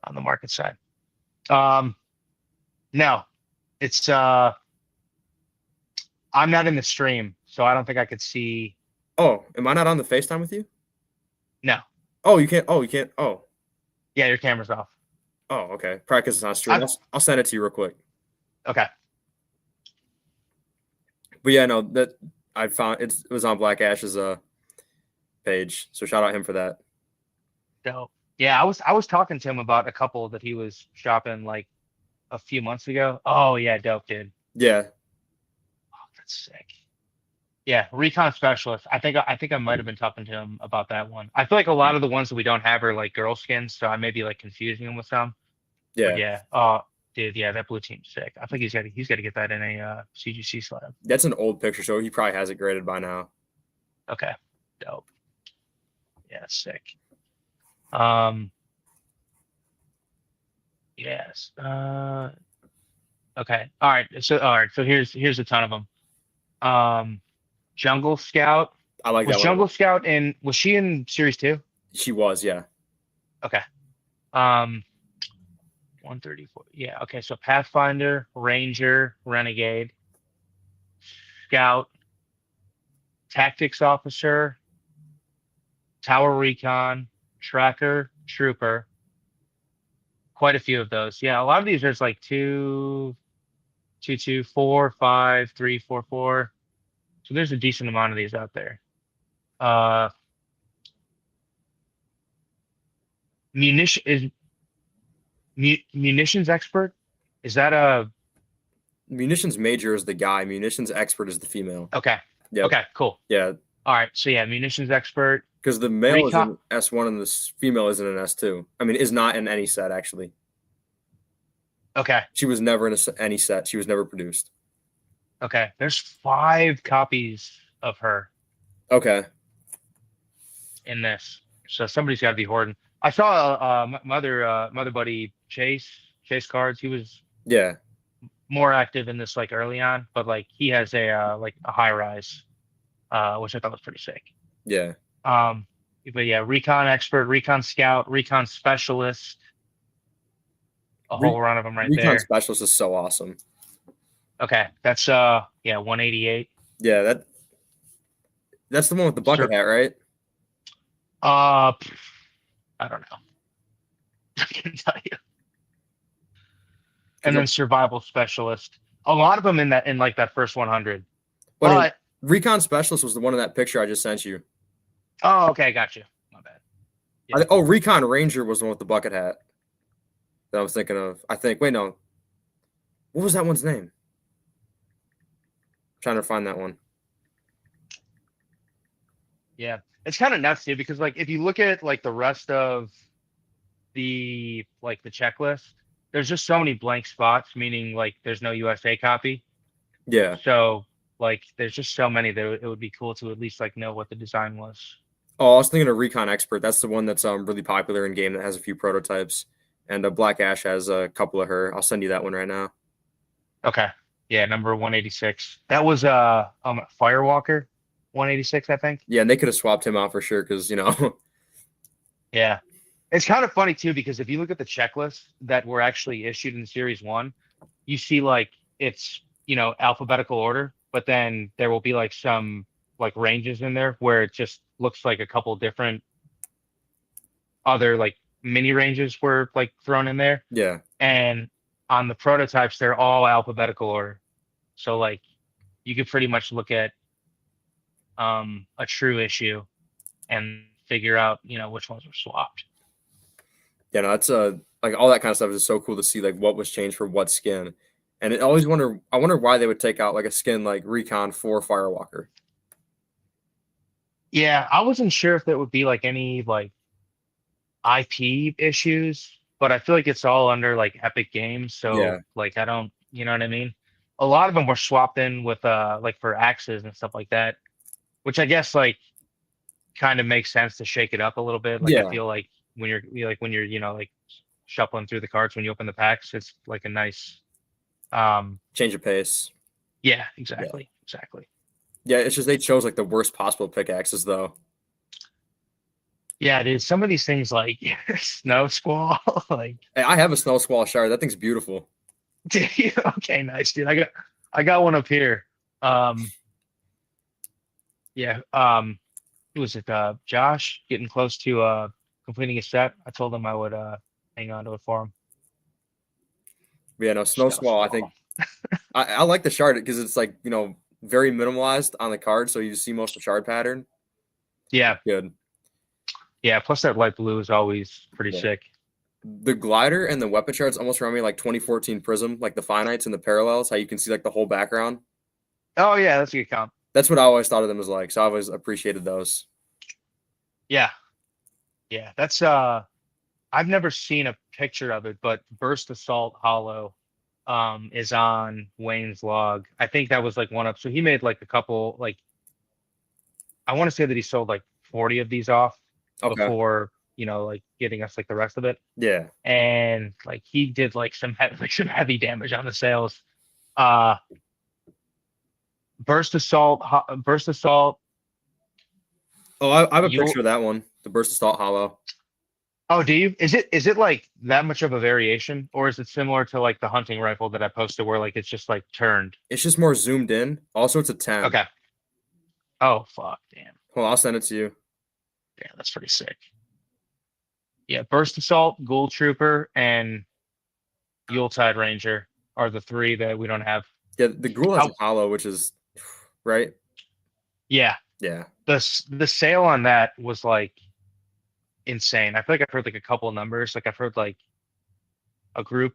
on the market side. Um, no, it's I'm not in the stream, so I don't think I could see. Oh, am I not on the FaceTime with you? No, Oh, you can't. Oh, you can't. Oh, yeah, your camera's off. oh, okay. Probably because it's not stream. I I'll send it to you real quick. Okay. But yeah, no, that I found it was on Black Ash's page. So shout out him for that. Dope. Yeah, I was talking to him about a couple that he was shopping like a few months ago. Oh yeah, dope, dude. Yeah, Oh, that's sick. Yeah, recon specialist. I think I might have been talking to him about that one. I feel like a lot of the ones that we don't have are like girl skins, so I may be like confusing him with some. But yeah. yeah, oh dude, yeah, that blue team's sick. I think he's got to get that in a CGC slab. That's an old picture, so he probably has it graded by now. Okay, dope. Yeah, sick. Um, yes. Okay. All right. So here's a ton of them. Jungle Scout. I like Was that one. Jungle Scout in? Was she in series two? She was, yeah. Okay. Um, 134. Yeah. Okay. So Pathfinder, Ranger, Renegade, Scout, Tactics Officer, Tower Recon, Tracker, Trooper. Quite a few of those. Yeah. A lot of these there's like two, two, two, four, five, three, four, four. So there's a decent amount of these out there. Uh, munition is munitions expert. Is that a Munitions major is the guy. Munitions expert is the female. okay? Yep. Okay, cool. Yeah, All right. So yeah, munitions expert. because the male is Recon. an S1 and the female is in an S2. I mean, is not in any set actually. Okay. She was never in any set. She was never produced. Okay. There's 5 copies of her Okay. in this, so somebody's got to be hoarding. I saw mother buddy Chase cards. He was Yeah. more active in this like early on, but like he has a like a high rise, which I thought was pretty sick. Yeah. Um, but yeah, recon expert, recon scout, recon specialist, a whole run of them right Recon there. specialist is so awesome. Okay, that's 188. Yeah, that's the one with the bucket hat, right? I don't know. I can tell you. And then survival specialist. A lot of them in like that first 100. But recon specialist was the one in that picture I just sent you. oh, okay, got you. My bad. Yeah. Recon ranger was the one with the bucket hat that I was thinking of. I think. Wait, no. What was that one's name? I'm trying to find that one. Yeah, it's kind of nuts too because like if you look at like the rest of the checklist, there's just so many blank spots, meaning like there's no USA copy. Yeah. So like there's just so many that it would be cool to at least like know what the design was. Oh, I was thinking of Recon Expert. That's the one that's really popular in game that has a few prototypes. And Black Ash has a couple of her. I'll send you that one right now. Okay. Yeah, number 186. That was Firewalker 186, I think. Yeah, and they could have swapped him out for sure because Yeah. It's kind of funny too because if you look at the checklist that were actually issued in Series 1, you see like it's, alphabetical order, but then there will be like some like ranges in there where it just looks like a couple different other like mini ranges were like thrown in there. yeah, And on the prototypes, they're all alphabetical order. So like you could pretty much look at a true issue and figure out, which ones were swapped. yeah. No, that's like all that kind of stuff is so cool to see like what was changed for what skin. And I wonder why they would take out like a skin like Recon for Firewalker. Yeah, I wasn't sure if there would be like any like IP issues, but I feel like it's all under like Epic Games, Yeah, so like I don't, you know what I mean? A lot of them were swapped in with like for axes and stuff like that, which I guess like kind of makes sense to shake it up a little bit. Like I yeah. feel like when you're like shuffling through the cards when you open the packs, it's like a nice Change of pace. yeah, Yeah, exactly. yeah. It's just they chose like the worst possible pickaxes though. Yeah, dude, some of these things like Snow Squall, like Hey, I have a Snow Squall Shard. That thing's beautiful. dude, okay, nice, dude. I got one up here. Um, yeah, who was it? Josh getting close to completing his set. I told him I would hang on to it for him. But yeah, no, Snow Snow Squall. I think Squall. I like the shard because it's like very minimalized on the card, so you see most of the shard pattern. Yeah, Good. yeah. Plus that light blue is always pretty Yeah. sick. The glider and the weapon shards almost remind me like 2014 Prism, like the finites and the parallels, how you can see like the whole background. Oh yeah, that's a good comp. That's what I always thought of them as like. So I always appreciated those. Yeah, yeah. That's I've never seen a picture of it, but Burst Assault Hollow is on Wayne's log. I think that was like one up. So he made like a couple like I want to say that he sold like 40 of these off Okay. before, like getting us like the rest of it. Yeah. And like he did like some heavy damage on the sales. Uh Burst Assault, Oh, I have a you picture of that one. The Burst of Salt Hollow. oh, do you? Is it like that much of a variation, or is it similar to like the hunting rifle that I posted where like it's just like turned? It's just more zoomed in. Also, it's a 10. Okay. Oh fuck, damn. Well, I'll send it to you. Yeah, that's pretty sick. Yeah, Burst Assault, Ghoul Trooper, and Yuletide Ranger are the three that we don't have. Yeah, the Ghoul has a How hollow, which is right. yeah, Yeah. the sale on that was like insane. I feel like I've heard like a couple of numbers. Like I've heard like a group,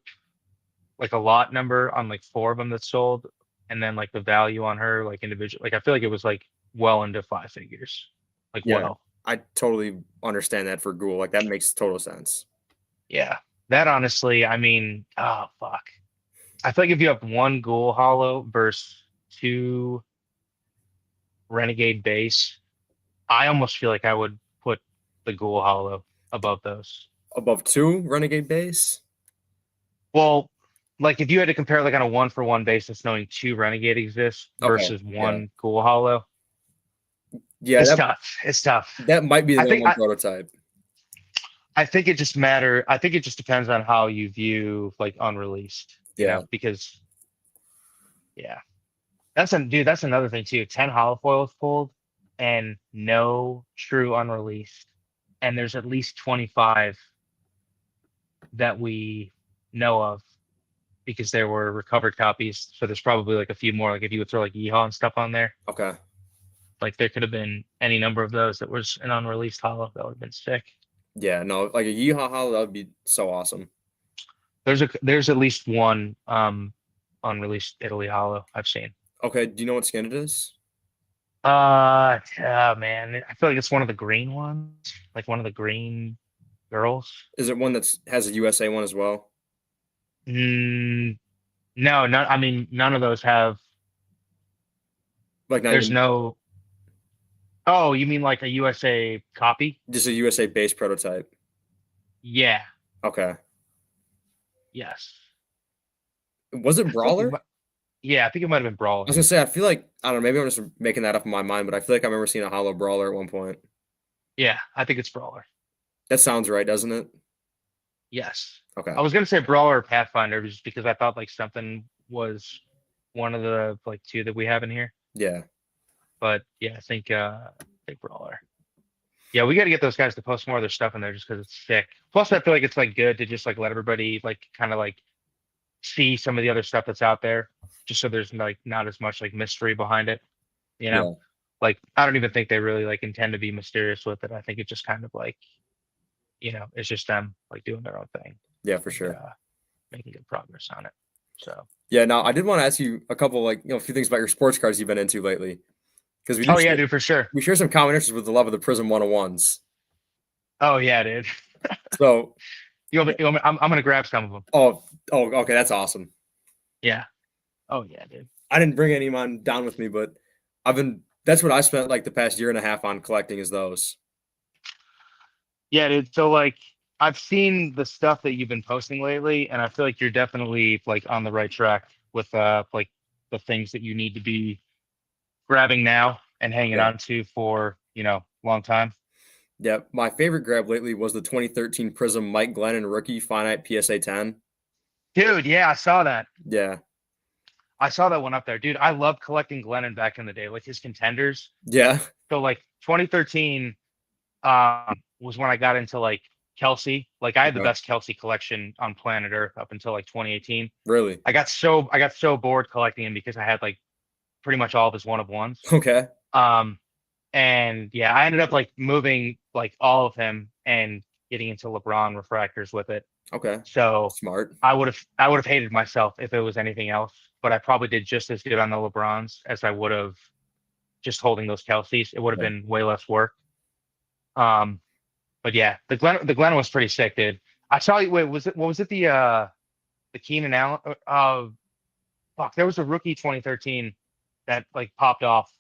like a lot number on like four of them that sold, and then like the value on her like individual. Like I feel like it was like well into five figures. Like Yeah. well, I totally understand that for Ghoul. Like that makes total sense. yeah. That honestly, I mean, oh fuck. I feel like if you have one Ghoul Hollow versus two Renegade base, I almost feel like I would put the Ghoul Hollow above those. Above two Renegade base. Well, like if you had to compare like on a one for one basis, knowing two Renegade exists Okay. versus Yeah. one Ghoul Hollow, Yeah, it's that tough. It's tough. that might be the I number think one prototype. I think it just matter. I think it just depends on how you view like unreleased, Yeah. because yeah, that's another thing too. 10 holofoils pulled and no true unreleased, and there's at least 25 that we know of because there were recovered copies. So there's probably like a few more. Like if you would throw like Yeehaw and stuff on there, Okay. like there could have been any number of those that was an unreleased holo that would have been sick. Yeah, no, like a Yeehaw Hollow, that would be so awesome. There's at least one unreleased Italy holo I've seen. Okay, do you know what skin it is? Man, I feel like it's one of the green ones, like one of the green girls. Is it one that's has a USA one as well? Mm, no, no. I mean, none of those have. Like not There's even no. Oh, you mean like a USA copy? just a USA based prototype. Yeah. Okay. Yes. Was it I think Brawler? yeah, I think it might have been I was Brawler. gonna say I feel like I don't know, maybe I'm just making that up in my mind, but I feel like I remember seeing a Hollow Brawler at one point. Yeah, I think it's Brawler. That sounds right, doesn't it? Yes. Okay. I was gonna say Brawler or Pathfinder just because I thought like something was one of the like two that we have in here. Yeah. But yeah, I think Brawler. Yeah, we got to get those guys to post more of their stuff in there just because it's sick. Plus, I feel like it's like good to just like let everybody like kind of like see some of the other stuff that's out there, just so there's like not as much like mystery behind it. You know, Yeah. like I don't even think they really like intend to be mysterious with it. I think it's just kind of like it's just them like doing their own thing Yeah, for and sure. making good progress on it. So, Yeah, now I did want to ask you a couple like, a few things about your sports cards you've been into lately. Because oh yeah, dude, for sure. we share some common interests with the love of the Prism 101s. Oh yeah, dude. So, I'm gonna grab some of them. oh, okay, that's awesome. Yeah. Oh yeah, dude. I didn't bring any of mine down with me, but that's what I spent like the past year and a half on collecting is those. Yeah, dude. So like I've seen the stuff that you've been posting lately, and I feel like you're definitely like on the right track with like the things that you need to be grabbing now and hanging Yeah. on to for, long time. Yeah. My favorite grab lately was the 2013 Prism Mike Glennon rookie finite PSA 10. Dude, yeah, I saw that. Yeah. I saw that one up there. Dude, I loved collecting Glennon back in the day, like his contenders. Yeah. So like 2013 was when I got into like Kelsey. Like I had the Okay. best Kelsey collection on planet Earth up until like 2018. Really? I got so bored collecting him because I had like pretty much all of his one of ones. Okay. Um, and yeah, I ended up like moving like all of him and getting into LeBron refractors with it. Okay. So Smart. I would have hated myself if it was anything else, but I probably did just as good on the LeBrons as I would have just holding those Kelseys. It would have Yeah. been way less work. Um, but yeah, the Glenn was pretty sick, dude. I saw you. Wait, was it the Keenan Allen? Fuck, there was a rookie 2013 that like popped off,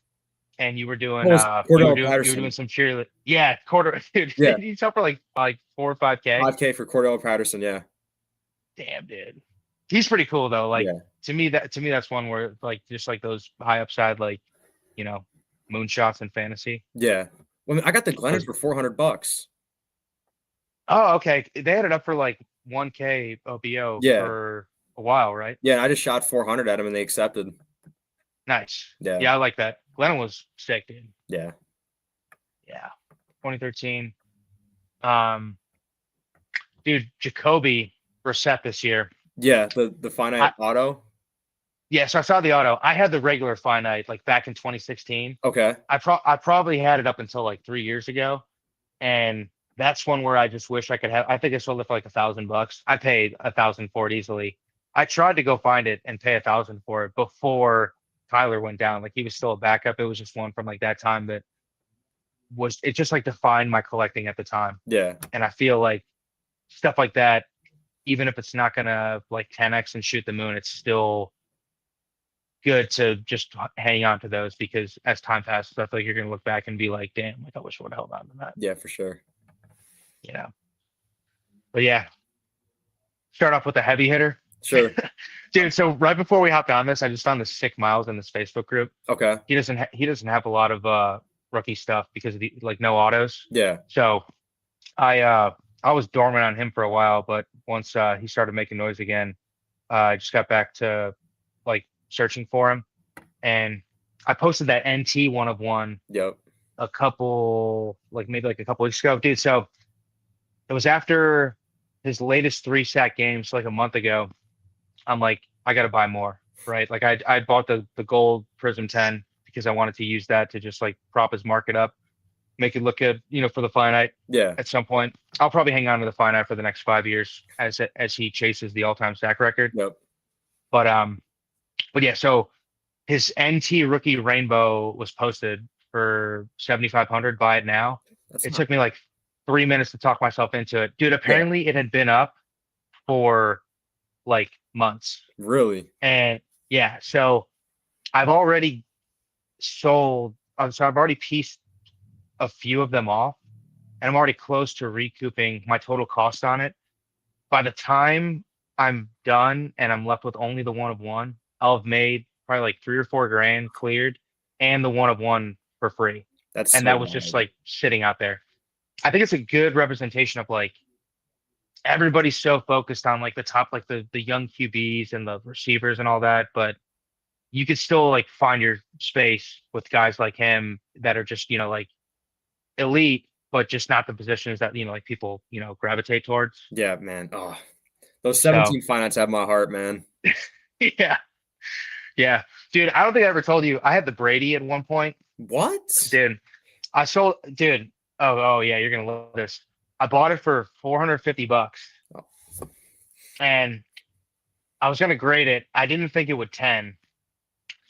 and What was Cordell you were doing Patterson? some cheerleading. Yeah, quarter, dude. Yeah. Did you sell for like 4 or 5K? 5K for Cordell Patterson. Yeah. Damn, dude. He's pretty cool though. Like Yeah. to me that's one where like just like those high upside like you know moonshots in fantasy. Yeah. Well, I mean, I got the Glennon Those, for $400. oh, okay. They had it up for like 1K OBO Yeah. for a while, right? Yeah. And I just shot 400 at him and they accepted. Nice. Yeah. Yeah, I like that. Glennon was sick, dude. Yeah. Yeah. 2013. Um, dude, Jacoby Brissett this year. Yeah. The I finite auto. Yeah, so I saw the auto. I had the regular finite like back in 2016. Okay. I probably had it up until like 3 years ago, and that's one where I just wish I could have. I think I sold it for like $1,000. I paid 1,000 for it easily. I tried to go find it and pay 1,000 for it before Tyler went down. Like he was still a backup. It was just one from like that time that was it just like defined my collecting at the time. Yeah. And I feel like stuff like that, even if it's not gonna like 10x and shoot the moon, it's still good to just hang on to those because as time passes, I feel like you're gonna look back and be like, damn, like I wish I would have held on to that, Yeah, for sure. you know. But yeah, start off with a heavy hitter. Sure. Dude, so right before we hopped on this, I just found this sick Miles in this Facebook group. Okay. He doesn't have a lot of rookie stuff because of the like no autos. Yeah. So I was dormant on him for a while, but once he started making noise again, I just got back to like searching for him, and I posted that NT one of one Yep. a couple like maybe like a couple weeks ago, dude. So it was after his latest 3 sack games like a month ago. I'm like, I gotta buy more, right? Like I bought the gold Prism 10 because I wanted to use that to just like prop his market up, make it look good, for the finite Yeah. at some point. I'll probably hang on to the finite for the next 5 years as he chases the all-time sack record. Yep. But yeah, so his NT rookie rainbow was posted, for 7,500. Buy it now. That's It not took me like 3 minutes to talk myself into it, dude. yeah, Apparently, it had been up for like months, really. and yeah, so I've already sold. So I've already pieced a few of them off, and I'm already close to recouping my total cost on it. By the time I'm done and I'm left with only the one of one, I'll have made probably like 3 or 4 grand cleared and the one of one for free. That's And so that was just wild. like sitting out there. I think it's a good representation of like everybody's so focused on like the top, like the young QBs and the receivers and all that, but you could still like find your space with guys like him that are just, like elite, but just not the positions that, like people, gravitate towards. Yeah, man. Oh, those So 17 finals have my heart, man. yeah. Yeah, dude, I don't think I ever told you I had the Brady at one point. What? Dude, I sold, dude. Oh yeah, you're gonna love this. I bought it for 450 bucks, Oh, and I was gonna grade it. I didn't think it would 10,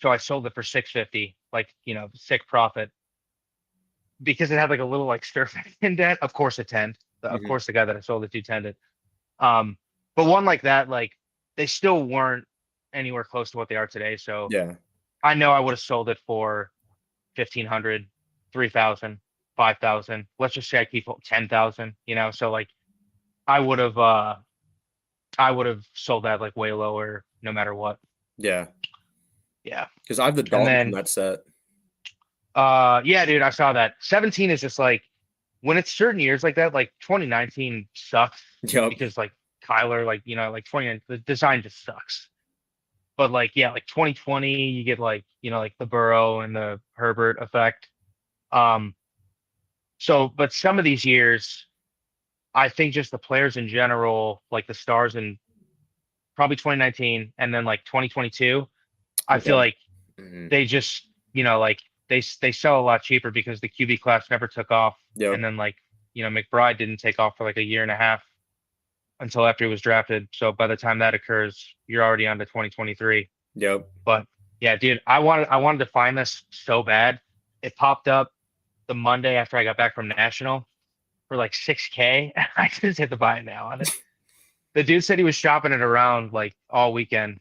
so I sold it for 650, like sick profit because it had like a little like stir indent. Of course it 10. Of mhm. course the guy that I sold it to tended. Um, but one like that, like they still weren't anywhere close to what they are today. So Yeah, I know I would have sold it for 1,500, 3,000, 5,000. Let's just say I keep 10,000, so like I would have sold that like way lower no matter what. yeah. Yeah. Because I have the And Dalton from then that set. yeah, dude, I saw that. 17 is just like when it's certain years like that, like 2019 sucks Yep. because like Kyler, like like 29, the design just sucks. But like yeah, like 2020, you get like, like the Burrow and the Herbert effect. Um, so but some of these years I think just the players in general, like the stars in probably 2019 and then like 2022, I feel Okay. like Mhm. they just, like they sell a lot cheaper because the QB class never took off. And Yep. then like, McBride didn't take off for like a year and a half until after he was drafted. So by the time that occurs, you're already on to 2023. Yep. But yeah, dude, I wanted to find this so bad. It popped up the Monday after I got back from National for like 6K. I just hit the buy it now on it. The dude said he was shopping it around like all weekend.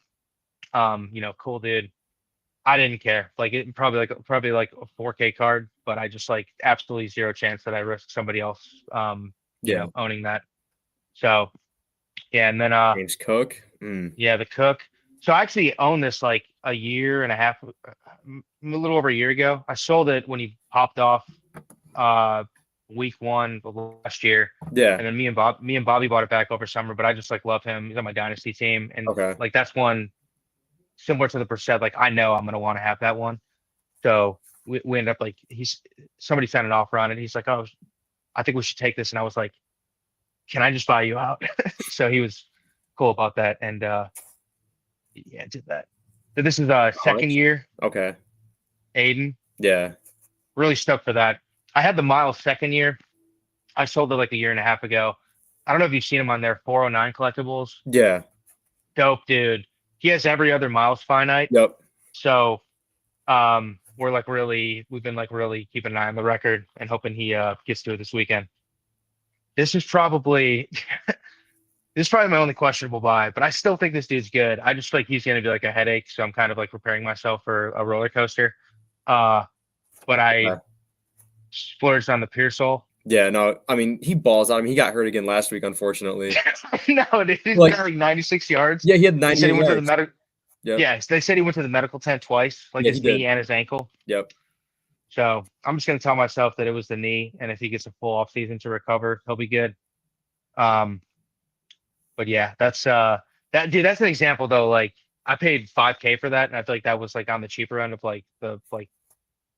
Cool dude. I didn't care. Like it probably like a 4K card, but I just like absolutely zero chance that I risk somebody else Yeah. owning that. So yeah, and then James Cook. Mm. yeah, the cook. So I actually owned this like a year and a half, a little over a year ago. I sold it when he popped off uh week one of last year. Yeah. And then me and Bobby bought it back over summer, but I just like love him. He's on my dynasty team. And Okay. like that's one similar to the Brissett, like I know I'm gonna want to have that one. So we end up like somebody sent an offer on it. He's like, oh, I think we should take this. And I was like, can I just buy you out? So he was cool about that. And yeah, did that. So this is How second much? year, Okay. Aiden. Yeah. Really stoked for that. I had the Miles second year. I sold it like a year and a half ago. I don't know if you've seen him on there, 409 collectibles. Yeah. Dope dude. He has every other Miles finite. Yep. So we've been like really keeping an eye on the record and hoping he gets to it this weekend. This is probably this is probably my only questionable buy, but I still think this dude's good. I just feel like he's gonna be like a headache, so I'm kind of like preparing myself for a roller coaster. Uh, but I Okay. splurged on the Pearsall. Yeah. No, I mean, he balls out. I mean, he got hurt again last week, unfortunately. No, dude, he's Like, got like 96 yards. yeah, he had They said 98 he went to the yards. medical. Yep. Yeah, they said he went to the medical tent twice, like Yeah, he his knee did. and his ankle. Yep. So I'm just gonna tell myself that it was the knee, and if he gets a full off season to recover, he'll be good. Um, but yeah, that dude. That's an example though. Like I paid 5K for that, and I feel like that was like on the cheaper end of like the like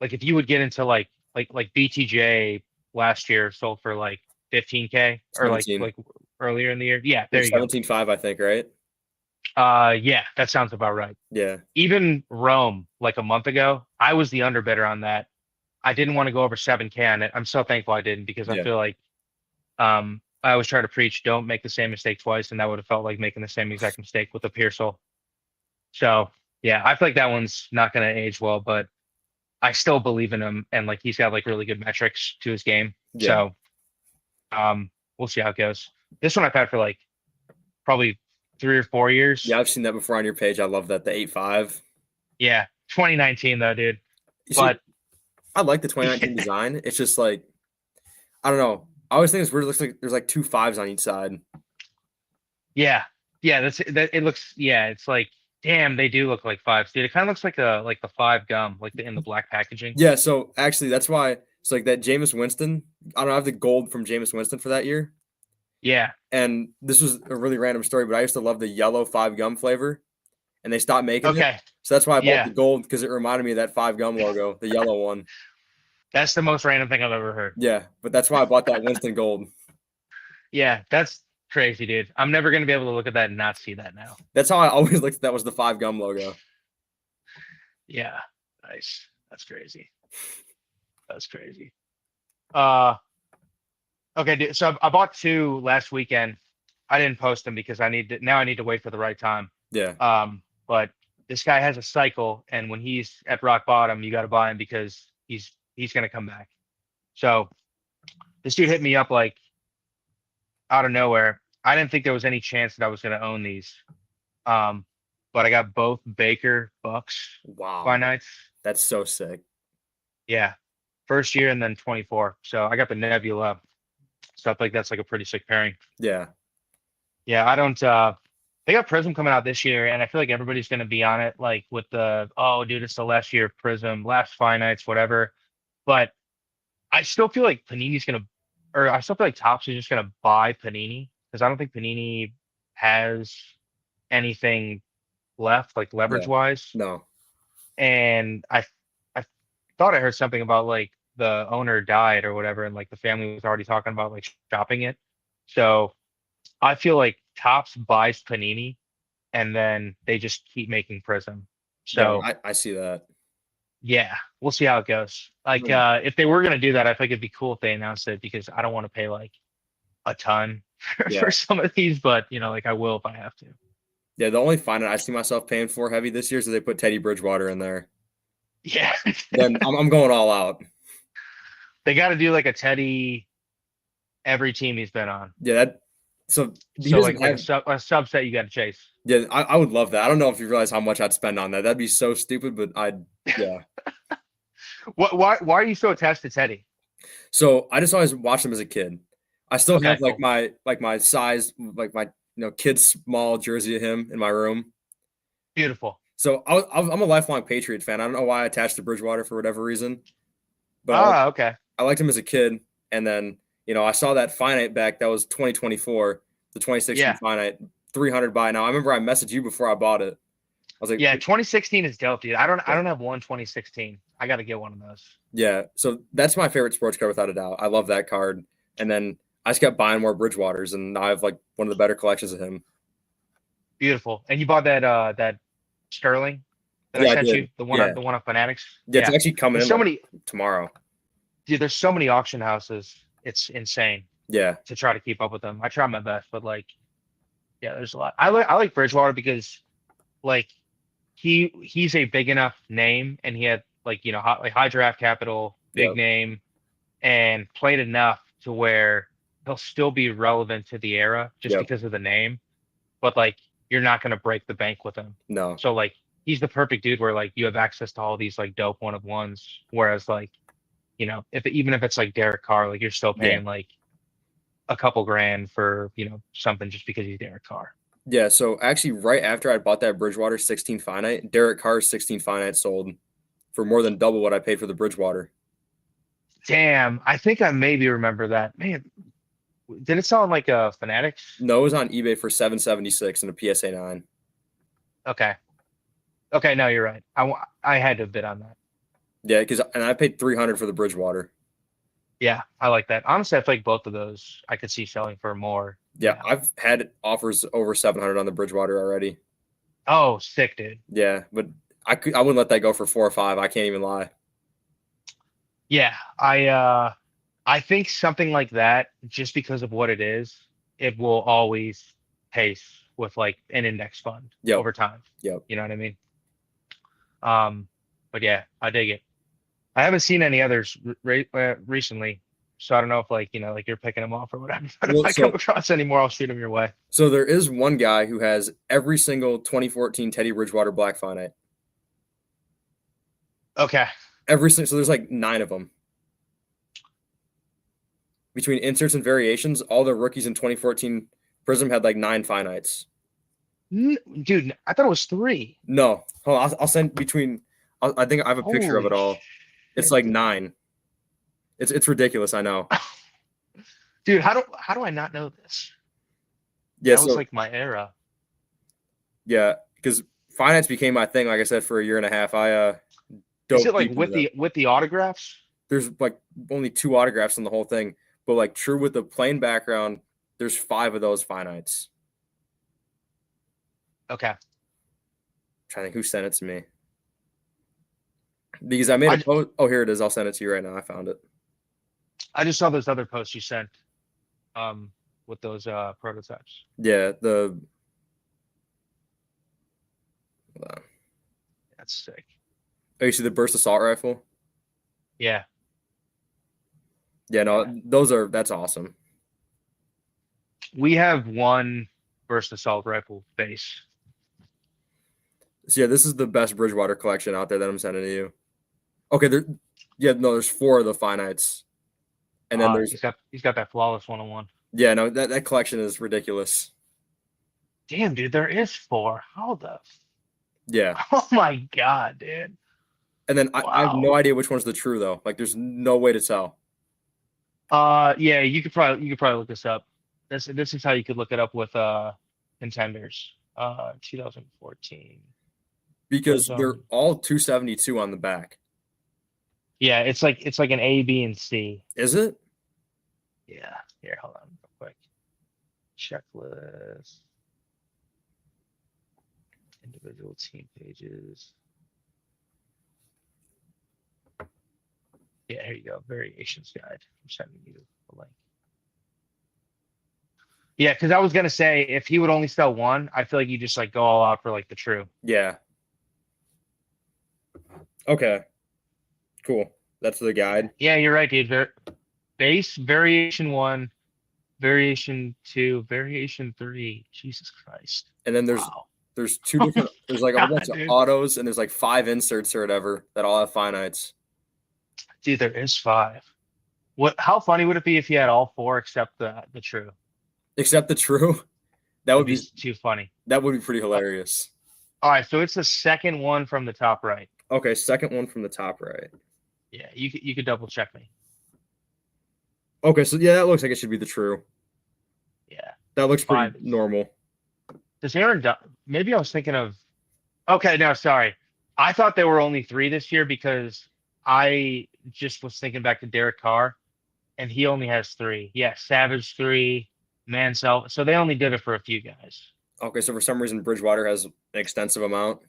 if you would get into like BTJ last year sold for like 15K or like 17. earlier in the year. Yeah, It there was you go. 17.5, I think, right? Yeah, that sounds about right. Yeah. Even Rome, like a month ago, I was the underbidder on that. I didn't want to go over 7K on it. I'm so thankful I didn't because I Yeah. feel like I always try to preach don't make the same mistake twice, and that would have felt like making the same exact mistake with the Pearsall. So yeah, I feel like that one's not gonna age well, but I still believe in him, and like he's got like really good metrics to his game. Yeah. So we'll see how it goes. This one I've had for like probably 3 or 4 years. Yeah, I've seen that before on your page. I love that, the 8.5. Yeah, 2019 though, dude. You see, But I like the 2019 design. It's just like, I don't know. I always think it's weird. It looks like there's like two fives on each side. yeah, yeah, that it looks. Yeah, it's like damn, they do look like fives, dude. It kind of looks like the five gum, like in the black packaging. Yeah, so actually that's why it's like that Jameis Winston. I don't have the gold from Jameis Winston for that year. Yeah. And this was a really random story, but I used to love the yellow five gum flavor, and they stopped making it. Okay. So that's why I bought Yeah, the gold because it reminded me of that five gum logo, the yellow one. that's the most random thing I've ever heard. Yeah, but that's why I bought that Winston gold. Yeah, that's crazy, dude. I'm never gonna be able to look at that and not see that now. That's how I always looked at that was the five gum logo. Yeah, nice. That's crazy. That's crazy. Uh, okay, dude. So I bought two last weekend. I didn't post them because I need to wait for the right time. Yeah. But this guy has a cycle, and when he's at rock bottom, you got to buy him because he's gonna come back. So this dude hit me up like out of nowhere. I didn't think there was any chance that I was gonna own these. Um, but I got both Baker Bucks Wow. finites. That's so sick. Yeah, first year and then 24. So I got the Nebula. So I think that's like a pretty sick pairing. Yeah. Yeah, I don't. They got Prism coming out this year, and I feel like everybody's gonna be on it, like with the oh, dude, it's the last year of Prism, last finites, whatever. But I still feel like Panini's gonna, or I still feel like Topps is just gonna buy Panini because I don't think Panini has anything left, like leverage Yeah. wise. No. And I thought I heard something about like the owner died or whatever, and like the family was already talking about like shopping it. So I feel like Topps buys Panini and then they just keep making Prism. Yeah, So I see that. yeah, we'll see how it goes. Like if they were gonna do that, I think it'd be cool if they announced it because I don't want to pay like a ton Yeah. for some of these, but you know, like I will if I have to. Yeah, the only fine I see myself paying for heavy this year is they put Teddy Bridgewater in there. Yeah. Then I'm going all out. They got to do like a Teddy every team he's been on. Yeah, that so he So doesn't like have, a subset you got to chase. yeah, I would love that. I don't know if you realize how much I'd spend on that. That'd be so stupid, but yeah. Why are you so attached to Teddy? So I just always watched them as a kid. I still Okay, have cool. my size, like my kid's small jersey of him in my room. Beautiful. So I'm a lifelong Patriot fan. I don't know why I attached to Bridgewater for whatever reason, but Ah, okay. I liked him as a kid. And then I saw that finite back that was 2024, the 2016 Yeah. finite 300 buy. Now I remember I messaged you before I bought it. I was like, Yeah, 2016 is dope, dude. I don't yeah. have one 2016. I got to get one of those. Yeah, so that's my favorite sports card without a doubt. I love that card. And then I just kept buying more Bridgewaters, and now I have like one of the better collections of him. Beautiful. And you bought that Sterling that I Yeah, I sent you, did. Yeah, the one of Fanatics. yeah, it's Yeah. actually coming There's in so like many, tomorrow. dude, there's so many auction houses. It's insane Yeah, to try to keep up with them. I try my best, but like, yeah, there's a lot. I like Bridgewater because like he's a big enough name and he had like high draft capital, yeah, big name, and played enough to where he'll still be relevant to the era just yeah. because of the name. But like you're not gonna break the bank with him. No, So like he's the perfect dude where like you have access to all these like dope one of ones. Whereas like, if even if it's like Derek Carr, like you're still yeah, paying like a couple grand for, something just because he's Derek Carr. yeah. So actually, right after I bought that Bridgewater 16 finite, Derek Carr's 16 finite sold for more than double what I paid for the Bridgewater. Damn, I think I maybe remember that. Man, did it sell in like a Fanatics? No, it was on eBay for 776 and a PSA 9. Okay. Okay, no, you're right. I had to bid on that. Yeah, and I paid 300 for the Bridgewater. Yeah, I like that. Honestly, I feel like both of those I could see selling for more. Yeah, I've had offers over 700 on the Bridgewater already. Oh, sick, dude. Yeah, but I wouldn't let that go for 4 or 5. I can't even lie. Yeah, I think something like that, just because of what it is, it will always pace with like an index fund Yep. over time. Yep. You know what I mean? But yeah, I dig it. I haven't seen any others recently, so I don't know if like like you're picking them off or whatever. But if Well, I come across any more, I'll shoot them your way. so there is one guy who has every single 2014 Teddy Bridgewater Black Finite. Okay. Every single, so there's like 9 of them. Between inserts and variations, all the rookies in 2014 Prism had like 9 finites. Dude, I thought it was 3. No, hold on, I'll send between. I think I have a picture of it Holy all. It's shit, like dude. 9. It's ridiculous. I know. Dude, how do I not know this? Yeah. That was So like my era. yeah, because finance became my thing. Like I said, for a year and a half, I Is it dove like deep into them. with the autographs? There's like only 2 autographs in the whole thing, but like true with the plain background, there's 5 of those finites. Okay. Trying to think who sent it to me. Because I made a I post. Oh, here it is. I'll send it to you right now. I found it. I just saw those other posts you sent with those prototypes. Yeah, the hold on. That's sick. Oh, you see the burst assault rifle? Yeah. Yeah, no, that's awesome. We have one burst assault rifle base. So yeah, this is the best Bridgewater collection out there that I'm sending to you. Okay, there's 4 of the finites. And then there's He's got that flawless 101. yeah, no, that collection is ridiculous. Damn, dude, there is 4. How the Yeah. Oh my god, dude. And then I have Wow. no idea which one's the true though. Like there's no way to tell. Yeah, you could probably look this up. This is how you could look it up with contenders. 2014 Because they're Prism. all 272 on the back. Yeah, it's like an A, B, and C. Is it? Yeah. Here, hold on real quick. Checklist. Individual team pages. Yeah, here you go. Variations guide. I'm sending you the link. Yeah, because I was gonna say if he would only sell one, I feel like you just like go all out for like the true. Yeah. Okay. Cool. That's the guide. Yeah, you're right, dude. Base variation 1, variation 2, variation 3. Jesus Christ. And then Wow. there's 2 different there's like a whole bunch God, of dude. autos and there's like 5 inserts or whatever that all have finites. Dude, there is 5. How funny would it be if you had all 4 except the true? Except the true. That would That'd be be too funny. pretty Uh, hilarious. all right, so it's the second one from the top right. Okay, second one from the top right. Yeah, you could double check me. Okay, so yeah, that looks like it should be the true. Yeah. That looks pretty 5 is normal. does Aaron maybe I was thinking of okay, no, sorry. I thought there were only 3 this year because I just was thinking back to Derek Carr and he only has 3. Yeah, Savage 3, Mansell. So they only did it for a few guys. Okay, so for some reason Bridgewater has an extensive amount.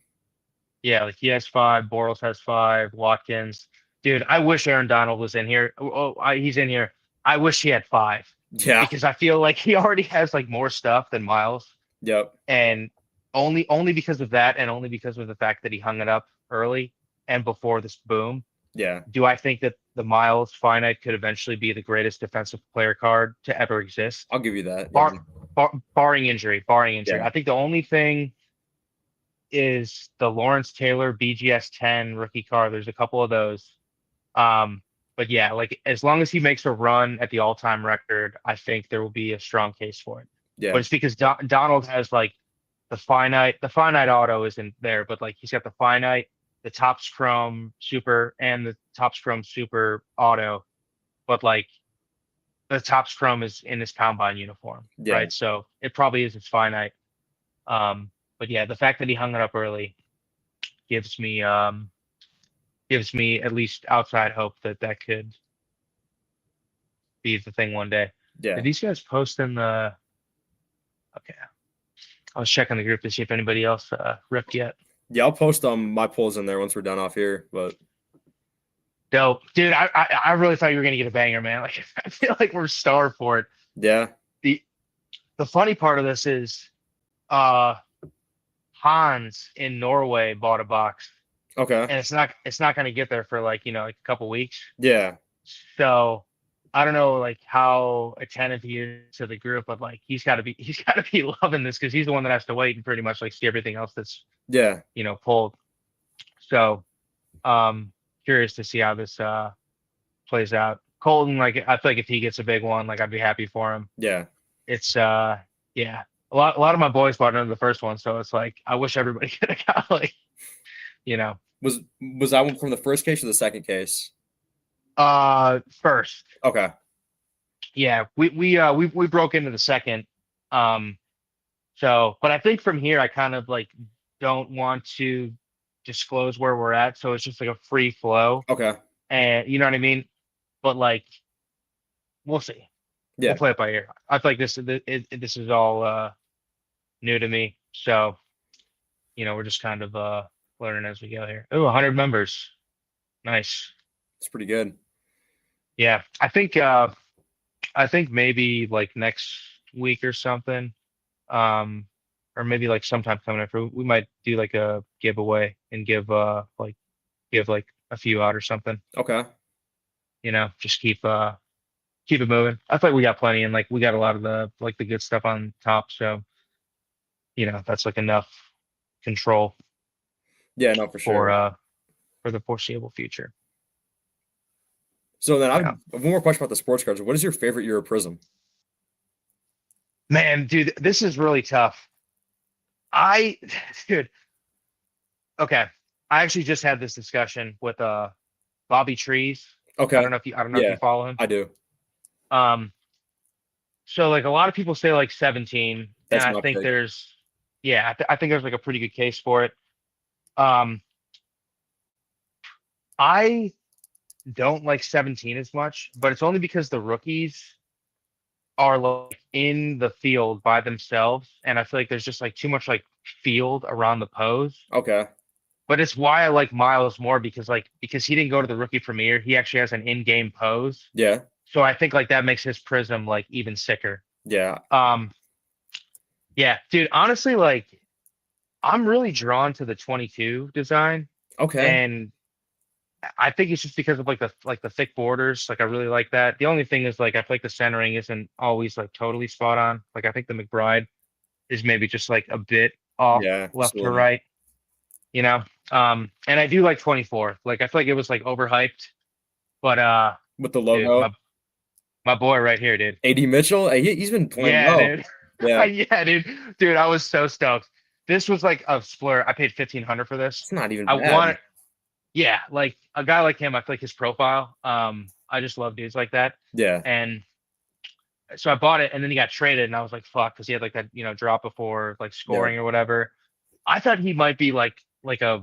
Yeah, like he has 5, Bortles has 5, Watkins. Dude, I wish Aaron Donald was in here. He's in here. I wish he had 5 Yeah. because I feel like he already has like more stuff than Miles, Yep. and only because of that, and only because of the fact that he hung it up early and before this boom. Yeah. Do I think that the Miles finite could eventually be the greatest defensive player card to ever exist? I'll give you that. Yeah. Barring injury, barring injury. Yeah. I think the only thing is the Lawrence Taylor BGS 10 rookie card. There's a couple of those. But yeah, like as long as he makes a run at the all-time record, I think there will be a strong case for it. Yeah. But it's because Donald has like the finite auto isn't there, but like he's got the finite, the Topps Chrome Super, and the Topps Chrome Super auto. But like the Topps Chrome is in his combine uniform, Yeah. right? So it probably is his finite. But yeah, the fact that he hung it up early gives me at least outside hope that that could be the thing one day. Yeah. Did these guys post in the? Okay, I was checking the group to see if anybody else ripped yet. Yeah, I'll post my polls in there once we're done off here. But Dope, dude. I really thought you were gonna get a banger, man. Like I feel like we're starved for it. yeah. The funny part of this is, Hans in Norway bought a box Okay. and it's not going to get there for like like a couple weeks. Yeah. So I don't know like how attentive he is to the group, but like he's got to be loving this because he's the one that has to wait and pretty much like see everything else that's Yeah. pulled. So curious to see how this plays out. Colton, like I feel like if he gets a big one, like I'd be happy for him. Yeah. It's yeah. A lot of my boys bought into the first one, so it's like I wish everybody could have got like, you know, Was that one from the first case or the second case? first. Okay. Yeah, we broke into the second. Um so but I think from here I kind of like don't want to disclose where we're at, so it's just like a free flow. Okay. And you know what I mean? But like we'll see. We'll Yeah. play it by ear. I feel like this is all new to me. So, we're just kind of learning as we go here. Oh, 100 members. Nice. It's pretty good. Yeah. I think maybe like next week or something. Um or maybe like sometime coming up, we might do like a giveaway and give like a few out or something. Okay. Just keep it moving. I feel like we got plenty and like we got a lot of the good stuff on top. So, that's like enough control Yeah, no, for for sure. uh for the foreseeable future. So then Yeah. I've one more question about the sports cards. What is your favorite Euro Prism? Man, dude, this is really tough. I dude, okay. I actually just had this discussion with Bobby Trees. Okay. I don't know if you Yeah, follow him. I do. Um so like a lot of people say like 17 and That's I my think pick. there's yeah, I think there's like a pretty good case for it. Um I don't like 17 as much, but it's only because the rookies are like in the field by themselves, and I feel like there's just like too much like field around the pose. Okay. But it's why I like Miles more because he didn't go to the rookie premiere. He actually has an in-game pose. Yeah. So I think like that makes his prism like even sicker. Yeah. Um yeah, dude, honestly, like I'm really drawn to the 22 design, Okay. and I think it's just because of like the thick borders. Like I really like that. The only thing is like I feel like the centering isn't always like totally spot on. Like I think the McBride is maybe just like a bit off Yeah. left Just a to little. right, you know. And I do like 24. Like I feel like it was like overhyped, but With the dude, logo. my boy right here, dude. AD Mitchell. Hey, he's been playing Yeah, well. dude. Yeah. Yeah, dude, I was so stoked. This was like a splur. I paid 1,500 for this. It's not even I bad. want Yeah, like a guy like him, I feel like his profile. I just love dudes like that. Yeah. And so I bought it and then he got traded and I was like, fuck, because he had like that, drop before like Yeah. scoring or whatever. I thought he might be like a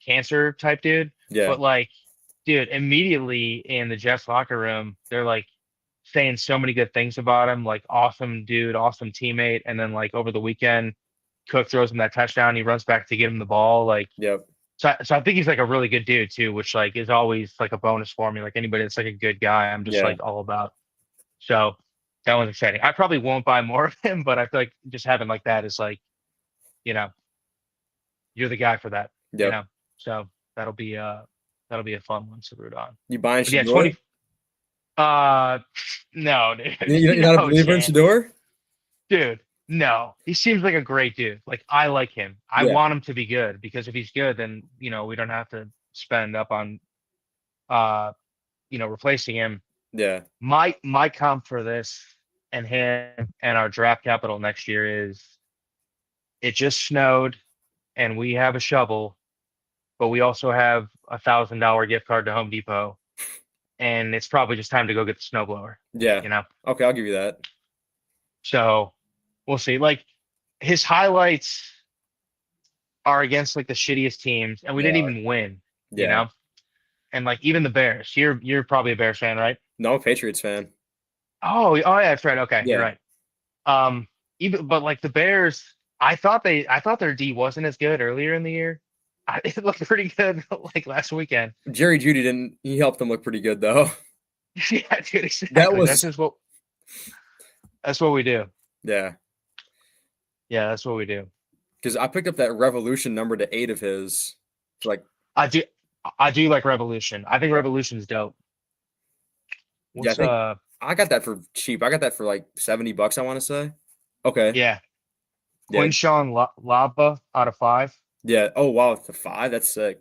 cancer type dude, Yeah. but like, dude, immediately in the Jets locker room, they're like saying so many good things about him, like awesome dude, awesome teammate. And then like over the weekend, Cook throws him that touchdown, he runs back to get him the ball. Like Yep. so I think he's like a really good dude too, which like is always like a bonus for me. Like anybody that's like a good guy, I'm just Yeah. like all about. So that was exciting. I probably won't buy more of him, but I feel like just having like that is like, you know, you're the guy for that, you Yep. know. So that'll be a fun one to root on. You buying But yeah, Shador? 20 no, dude. You're not a No believer in chance. Shador? Dude, no. He seems like a great dude. Like I like him. I Yeah. want him to be good because if he's good, then we don't have to spend up on uh replacing him. Yeah. My comp for this and him and our draft capital next year is it just snowed and we have a shovel, but we also have $1,000 gift card to Home Depot, and it's probably just time to go get the snowblower. Yeah. You know, Okay, I'll give you that. so we'll see. Like his highlights are against like the shittiest teams, and we They didn't are. even win. You Yeah. know, and like even the Bears. You're probably a Bears fan, right? No, I'm a Patriots fan. Oh, yeah, that's right. Okay, you're Yeah. right. Um, even but like the Bears, I thought their D wasn't as good earlier in the year. It looked pretty good like last weekend. Jerry Judy didn't he helped them look pretty good though. Yeah, dude, That exactly. was That's what we do. yeah. Yeah, that's what we do. Because I picked up that Revolution number to 8 of his for like I do I do like Revolution. I think Revolution's dope. Yeah, I What's think I got that for cheap. I got that for like $70, I want to say. Okay. yeah, Yeah. Quinshawn Lava out of 5. Yeah. Oh wow, it's a 5. That's sick.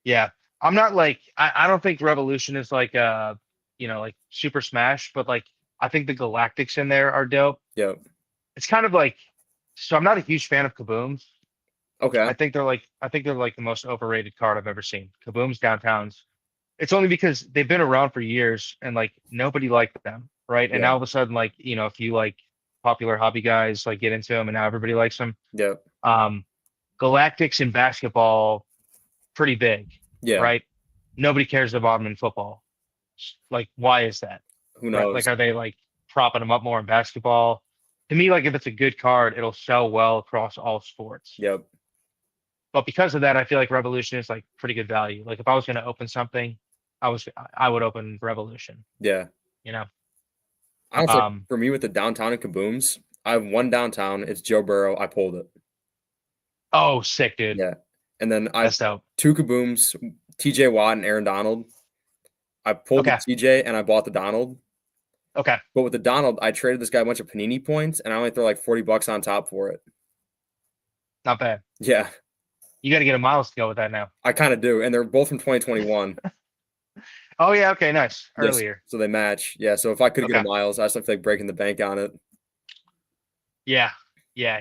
Yeah. I'm not like I don't think Revolution is like like Super Smash, but like I think the Galactics in there are dope. Yeah. It's kind of like so I'm not a huge fan of Kabooms. Okay. I think they're like the most overrated card I've ever seen. Kabooms downtowns. It's only because they've been around for years and like nobody liked them, right? And now Yeah. all of a sudden, like, if you like popular hobby guys like get into them and now everybody likes them. Yeah. Um, Galactics in basketball, pretty big, Yeah. right? Nobody cares about them in football. Like, why is that? Who Right? knows? Like, are they like propping them up more in basketball? To me, like if it's a good card, it'll sell well across all sports. Yep. But because of that, I feel like Revolution is like pretty good value. Like if I was going to open something, I would open Revolution, Yeah. you know. Honestly, Um, for me with the downtown and kabooms, I have one downtown. It's Joe Burrow. I pulled it. oh, sick, dude. Yeah. And then I have That's dope. two kabooms, TJ Watt and Aaron Donald. I pulled the Okay. TJ and I bought the Donald. Okay. But with the Donald, I traded this guy a bunch of Panini points and I only throw like $40 on top for it. Not bad. Yeah. You got to get a miles to go with that now. I kind of do. And they're both from 2021. Oh yeah. Okay. Nice. Yes. Earlier. So they match. Yeah. So if I could get a Okay. Miles, I just feel like breaking the bank on it. Yeah. Yeah.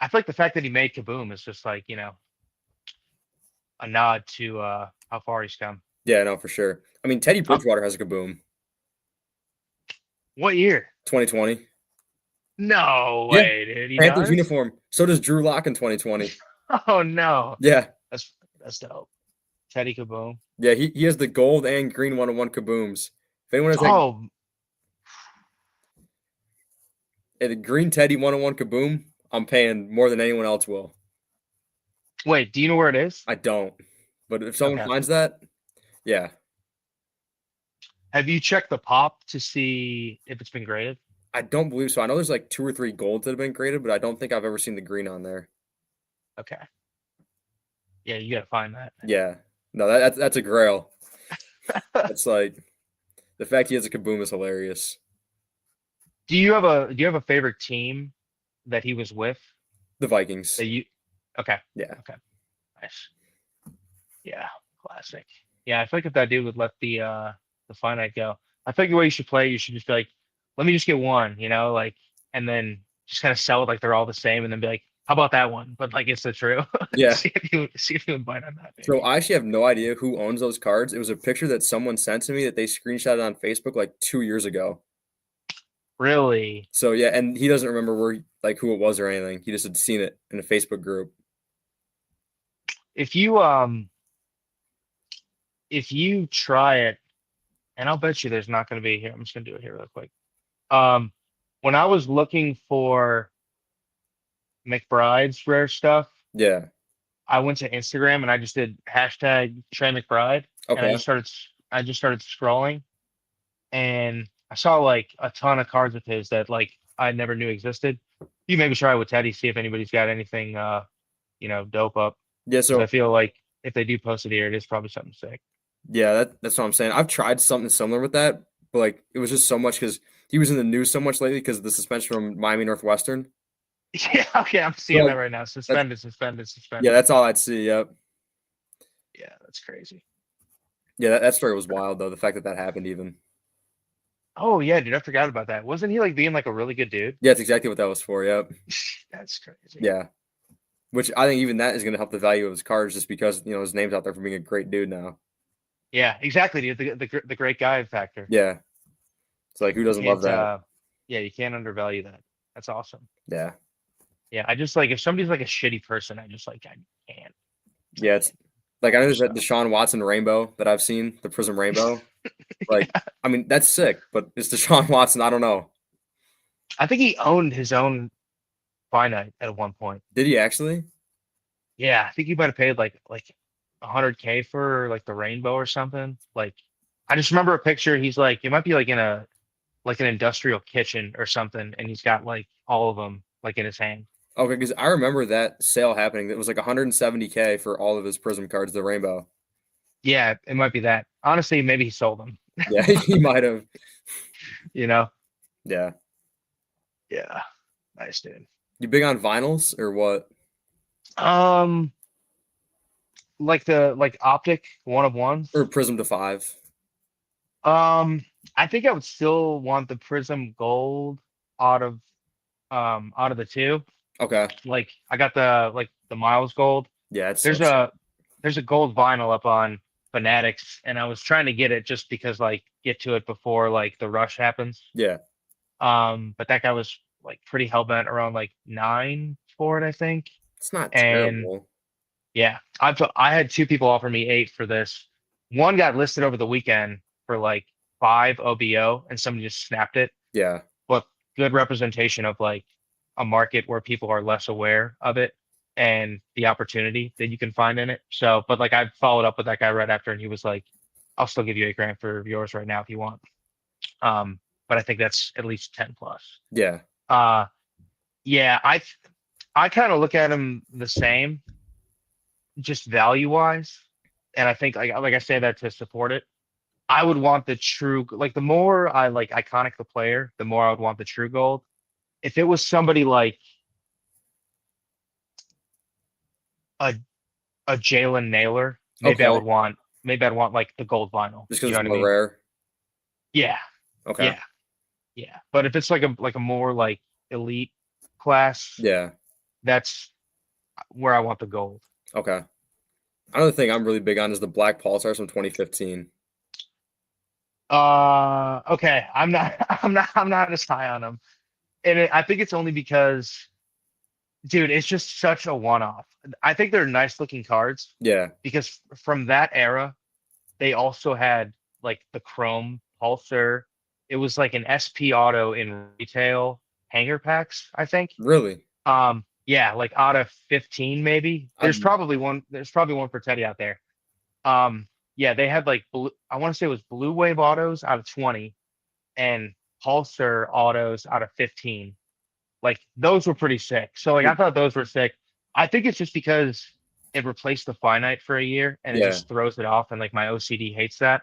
I feel like the fact that he made Kaboom is just like, a nod to how far he's come. Yeah, no, for sure. I mean, Teddy Um, Bridgewater has a kaboom. what year? 2020. No Yeah. way, dude. He Panthers does? uniform. So does Drew Lock in 2020. Oh no. Yeah. That's dope. Teddy Kaboom. Yeah, he has the gold and green 101 kabooms. If anyone has like Oh, the green Teddy 101 kaboom, I'm paying more than anyone else will. wait, do you know where it is? I don't. But if someone Okay. finds that, yeah. Have you checked the pop to see if it's been graded? I don't believe so. I know there's like 2 or 3 golds that have been graded, but I don't think I've ever seen the green on there. Okay. Yeah, you gotta find that. Yeah. No, that's a grail. It's like the fact he has a kaboom is hilarious. Do you have a favorite team that he was with The Vikings. that you okay, Yeah. okay, nice. Yeah, classic. Yeah, I feel like if that dude would let the finite go, I think the way you should play, you should just be like, let me just get one, like, and then just kind of sell it like they're all the same, and then be like, how about that one? But like it's the true. Yeah. see if you would bite on that. So Maybe. I actually have no idea who owns those cards. It was a picture that someone sent to me that they screenshotted on Facebook like 2 years ago. Really? So yeah, and he doesn't remember like who it was or anything. He just had seen it in a Facebook group. If you try it, and I'll bet you there's not going to be here. I'm just going to do it here real quick. Um, when I was looking for McBride's rare stuff, Yeah. I went to Instagram and I just did hashtag Trey McBride, and I Okay. just started scrolling, and I saw like a ton of cards of his that like I never knew existed. You maybe try with Teddy, see if anybody's got anything dope up. Yeah. Because I So feel like if they do post it here, it is probably something sick. yeah, that's what I'm saying. I've tried something similar with that, but like it was just so much because he was in the news so much lately because of the suspension from Miami Northwestern. Yeah, okay, I'm So seeing like that right now. that's Suspended, suspended, yeah, suspended. that's all I'd see. Yep. Yeah, that's crazy. Yeah, that story was wild though. The fact that happened even. Oh yeah, dude, I forgot about that. Wasn't he like being like a really good dude? Yeah, it's exactly what that was for. Yep. That's crazy. Yeah. Which I think even that is going to help the value of his cards just because his name's out there for being a great dude now. Yeah, exactly, dude. The great guy factor. Yeah. It's like who You doesn't love can't that? yeah, you can't undervalue that. That's awesome. Yeah. Yeah, I just like if somebody's like a shitty person, I can't. Yeah, it's like I know there's that So Deshaun Watson rainbow that I've seen, the Prism rainbow. Like, I mean, that's sick, but it's Deshaun Watson. I don't know. I think he owned his own finite at one point. Did he actually? Yeah, I think he might have paid like 100K for like the rainbow or something. Like I just remember a picture. He's like it might be like in a like an industrial kitchen or something, and he's got like all of them like in his hand. Okay, because I remember that sale happening. It was like 170K for all of his Prism cards, the rainbow. Yeah, it might be that. Honestly, maybe he sold them. Yeah, he might have. You know? Yeah. Yeah. Nice, dude. You big on vinyls or what? Um, like the optic one of Or ones. Prism to 5? Um, I think I would still want the Prism Gold out of out of the two. Okay. Like I got the Miles Gold. Yeah, it's so There's sick. a gold vinyl up on Fanatics, and I was trying to get it just because like get to it before like the rush happens. Yeah, But that guy was like pretty hell bent around like 9 for it, I think. it's not And terrible. yeah, I had two people offer me 8 for this. One got listed over the weekend for like 5 OBO, and somebody just snapped it. Yeah, But good representation of like a market where people are less aware of it and the opportunity that you can find in it. So, but like I followed up with that guy right after, and he was like, "I'll still give you 8 grand for yours right now if you want." But I think that's at least 10 plus. yeah, Uh, yeah, I kind of look at them the same, just value wise, and I think like I say that to support it. I would want the true like the more I like iconic the player, the more I would want the true gold. If it was somebody like a Jalen Naylor, okay. maybe I'd want like the gold vinyl. Just You because know it's what I more mean? rare. Yeah, Okay. yeah, yeah. But if it's like a more like elite class, Yeah. that's where I want the gold. Okay. Another thing I'm really big on is the Black Pulsars from 2015. Okay. I'm not as high on them. And I think it's only because, dude, it's just such a one-off. I think they're nice looking cards Yeah. because from that era, they also had like the Chrome Pulsar. It was like an SP Auto in retail hanger packs, I think. Really? Yeah, like out of 15 maybe. I There's probably one for Teddy out there. Um, yeah, they had like blue, I want to say it was Blue Wave autos out of 20 and Pulsar autos out of 15. Like those were pretty sick. So like I thought those were sick. I think it's just because it replaced the finite for a year and it yeah. just throws it off, and like my OCD hates that.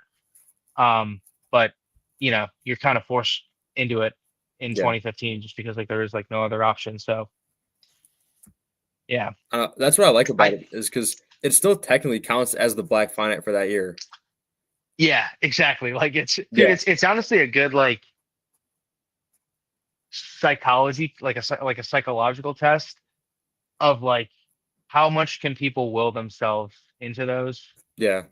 But you're kind of forced into it in Yeah. 2015 just because like there is like no other option. So yeah. That's what I like about I it is because it still technically counts as the Black Finite for that year. Yeah, exactly. Like it's dude, Yeah. it's honestly a good like psychology, like a psychological test of like how much can people will themselves into those Yeah.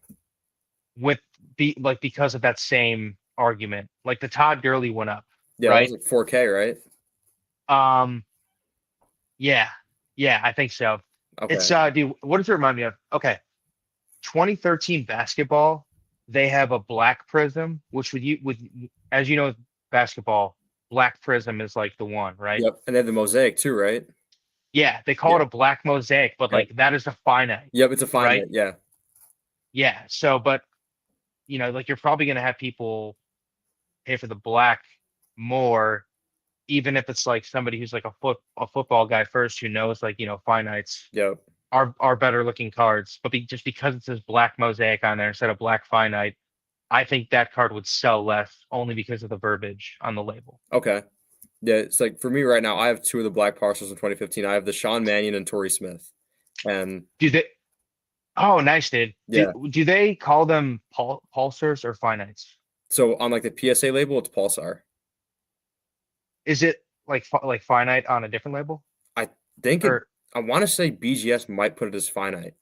with because of that same argument. Like the Todd Gurley went up, Yeah. That was right? like 4K, right? Um, yeah, yeah, I think so. It's Okay. dude, what does it remind me of? Okay, 2013 basketball, they have a black prism, which with as you know, basketball, black prism is like the one, right? Yep. And they have the mosaic too, right? Yeah, they call Yeah. it a black mosaic, but Yep. like that is a finite, Yep. It's a right? finite. Yeah. Yeah. So, but like you're probably gonna have people pay for the black more, even if it's like somebody who's like a football guy first who knows like finites Yep. are better looking cards, but just because it says black mosaic on there instead of black finite, I think that card would sell less only because of the verbiage on the label. Okay. Yeah. It's like for me right now, I have two of the Black Parcels in 2015. I have the Sean Mannion and Torrey Smith. And Do they? Oh, nice, dude. Do yeah. do they call them pulsars or finites? So on like the PSA label, it's Pulsar. Is it like finite on a different label? I think it, Or I want to say BGS might put it as finite.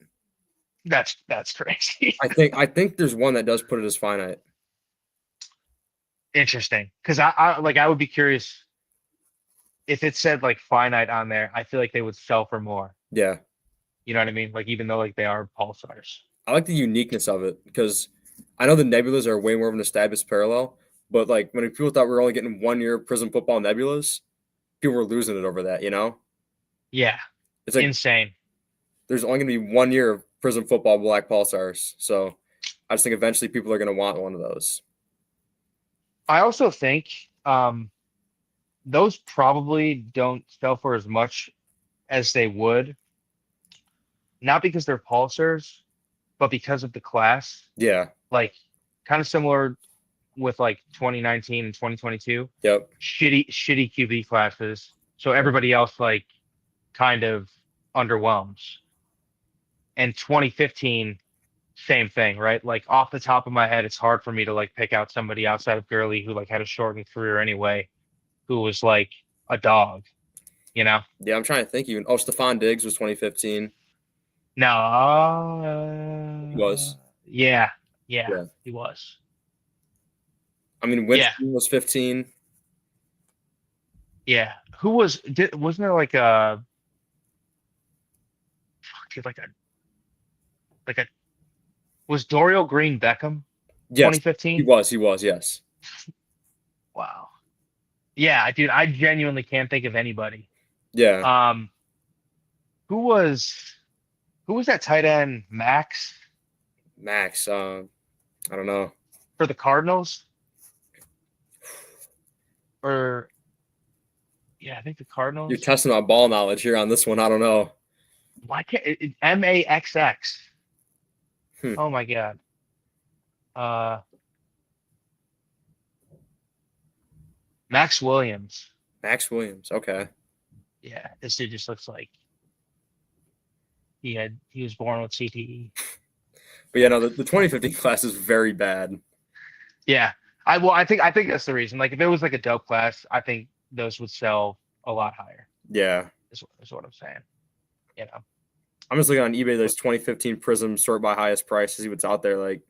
that's crazy. I think there's one that does put it as finite. Interesting. Because I would be curious if it said like finite on there. I feel like they would sell for more. Yeah. You know what I mean? Like even though like they are pulsars. I like the uniqueness of it because I know the nebulas are way more of an established parallel, but like when people thought we were only getting 1 year Prism football nebulas, people were losing it over that, you know? Yeah, It's like insane. there's only going to be 1 year of Prism football Black Pulsars. So I just think eventually people are going to want one of those. I also think those probably don't sell for as much as they would, not because they're pulsars, but because of the class. Yeah. Like kind of similar with like 2019 and 2022, Yep. shitty QB classes. So everybody else like kind of underwhelms. And 2015, same thing, right? Like off the top of my head, it's hard for me to like pick out somebody outside of Gurley who like had a shortened career anyway, who was like a dog, you know? Yeah, I'm trying to think even. Oh, Stephon Diggs was 2015. No, He was. yeah, Yeah. he was. I mean, Yeah, Winston was 15. yeah. Wasn't there like a fuck, like a was Dorial Green Beckham Yes, he 2015? was. He was. Yes. Wow. Yeah, dude, I genuinely can't think of anybody. Yeah. Um, who was who was that tight end Max Max. I don't know. for the Cardinals? Or yeah, I think the You're Cardinals. testing my ball knowledge here on this one. I don't know. Why can't Maxx? Hmm. Oh my God. Uh, Max Williams. Max Williams. Okay. Yeah, this dude just looks like he was born with CTE. But yeah, no, the 2015 class is very bad. Yeah. I think that's the reason. Like if it was like a dope class, I think those would sell a lot higher. Yeah. Is what I'm saying. You know. I'm just looking on eBay. There's 2015 Prism sort by highest price to see what's out there. Like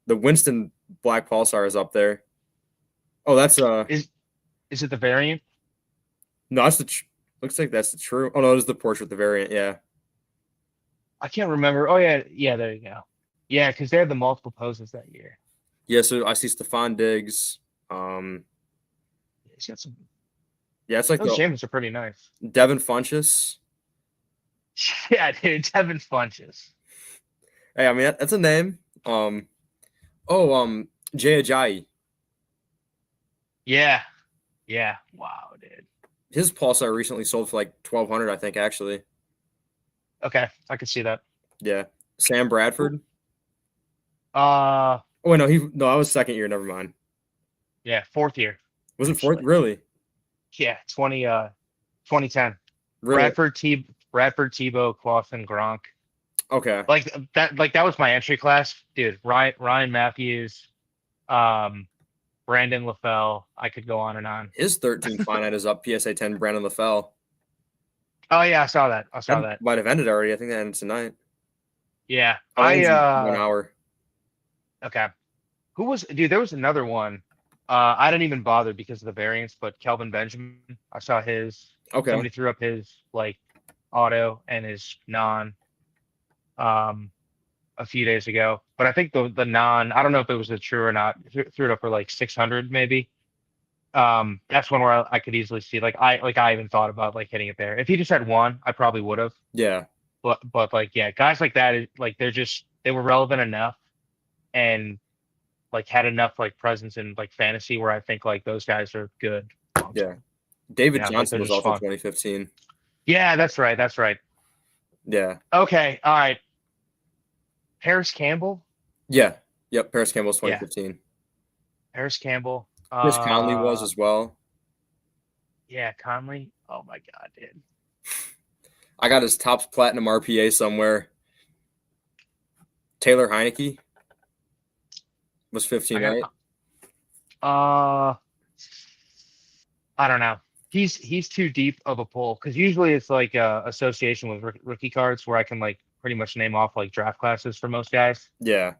the Winston Black Pulsar is up there. Oh, that's Is it the variant? no, that's looks like that's the true. Oh no, it is the portrait, the variant. Yeah. I can't remember. Oh yeah, there you go. Yeah, because they had the multiple poses that year. Yeah. So I see Stephon Diggs. He's got some. Yeah, it's like Those the James are pretty nice. Devin Funchess. Yeah, dude, Devin Funches. Hey, I mean that's a name. Oh, Jay Ajayi. Yeah, yeah. Wow, dude. His Pulsar recently sold for like 1,200, I think. Actually, Okay, I can see that. yeah. Sam Bradford. Uh, Oh wait, no, I was second year. Never mind. yeah, fourth year. Was it fourth? Actually. Really? Yeah, 2010. Really? Bradford, Tebow, Clausen, Gronk. Okay. Like that was my entry class, dude. Ryan Matthews, Brandon LaFell. I could go on and on. His 13 finite is up. PSA 10. Brandon LaFell. Oh yeah, I saw that. I saw that. Might have ended already. I think that ended tonight. Yeah, How long is it? 1 hour. Okay. Who was dude? There was another one. I didn't even bother because of the variants, but Kelvin Benjamin. I saw his. Okay. Somebody threw up his like auto and his non a few days ago. But I think the non, I don't know if it was a true or not. Threw it up for like 600 maybe. That's one where I could easily see I even thought about like hitting it there. If he just had one, I probably would have. Yeah. But like yeah, guys like that like they were relevant enough and like had enough like presence in like fantasy where I think like those guys are good. Yeah. David Like, Johnson they're was just also fun. 2015. Yeah, that's right. That's right. Yeah. Okay. All right. Harris Campbell. Yeah. Yep. Paris Campbell's Yeah. 2015. Harris Campbell. Chris Conley was as well. Yeah, Conley. Oh my God, dude. I got his top platinum RPA somewhere. Taylor Heineke was 15, right? I don't know. He's too deep of a pull because usually it's like association with rookie cards where I can like pretty much name off like draft classes for most guys. Yeah.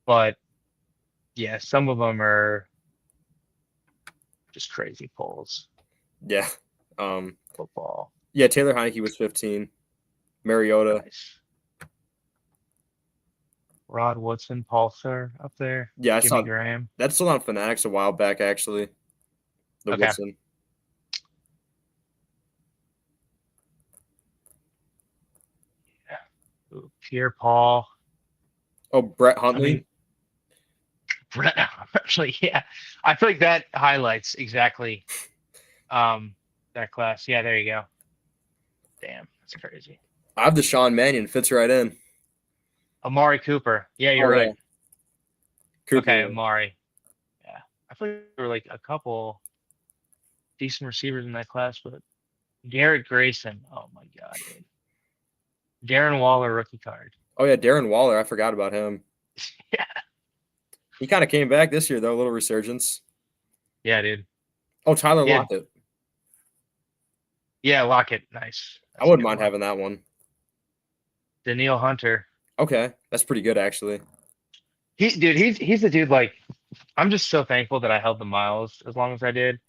But yeah, some of them are just crazy pulls. Yeah. Football. Yeah, Taylor Heineke was 15. Mariota. Nice. Rod Woodson, Pulsar up there. Yeah, I Jimmy saw Graham. that's still on Fanatics a while back, actually. The Okay. Woodson. Ooh, Pierre Paul. Oh, Brett Huntley. Brett, actually, yeah. I feel like that highlights exactly that class. Yeah, there you go. Damn, that's crazy. I have the Sean Mannion, fits right in. Amari Cooper. Yeah, Oh you're yeah, right. Okay, Cooper. Amari. Yeah, I feel like there were like a couple decent receivers in that class, but Garrett Grayson. Oh my God, dude. Darren Waller rookie card. Oh yeah, Darren Waller. I forgot about him. Yeah, He kind of came back this year though, a little resurgence. yeah, dude. Oh, Tyler Yeah, Lockett. yeah, Lockett. Nice. I That's a wouldn't good mind one. having that one. Daniil Hunter. Okay, that's pretty good actually. He's the dude. Like, I'm just so thankful that I held the miles as long as I did.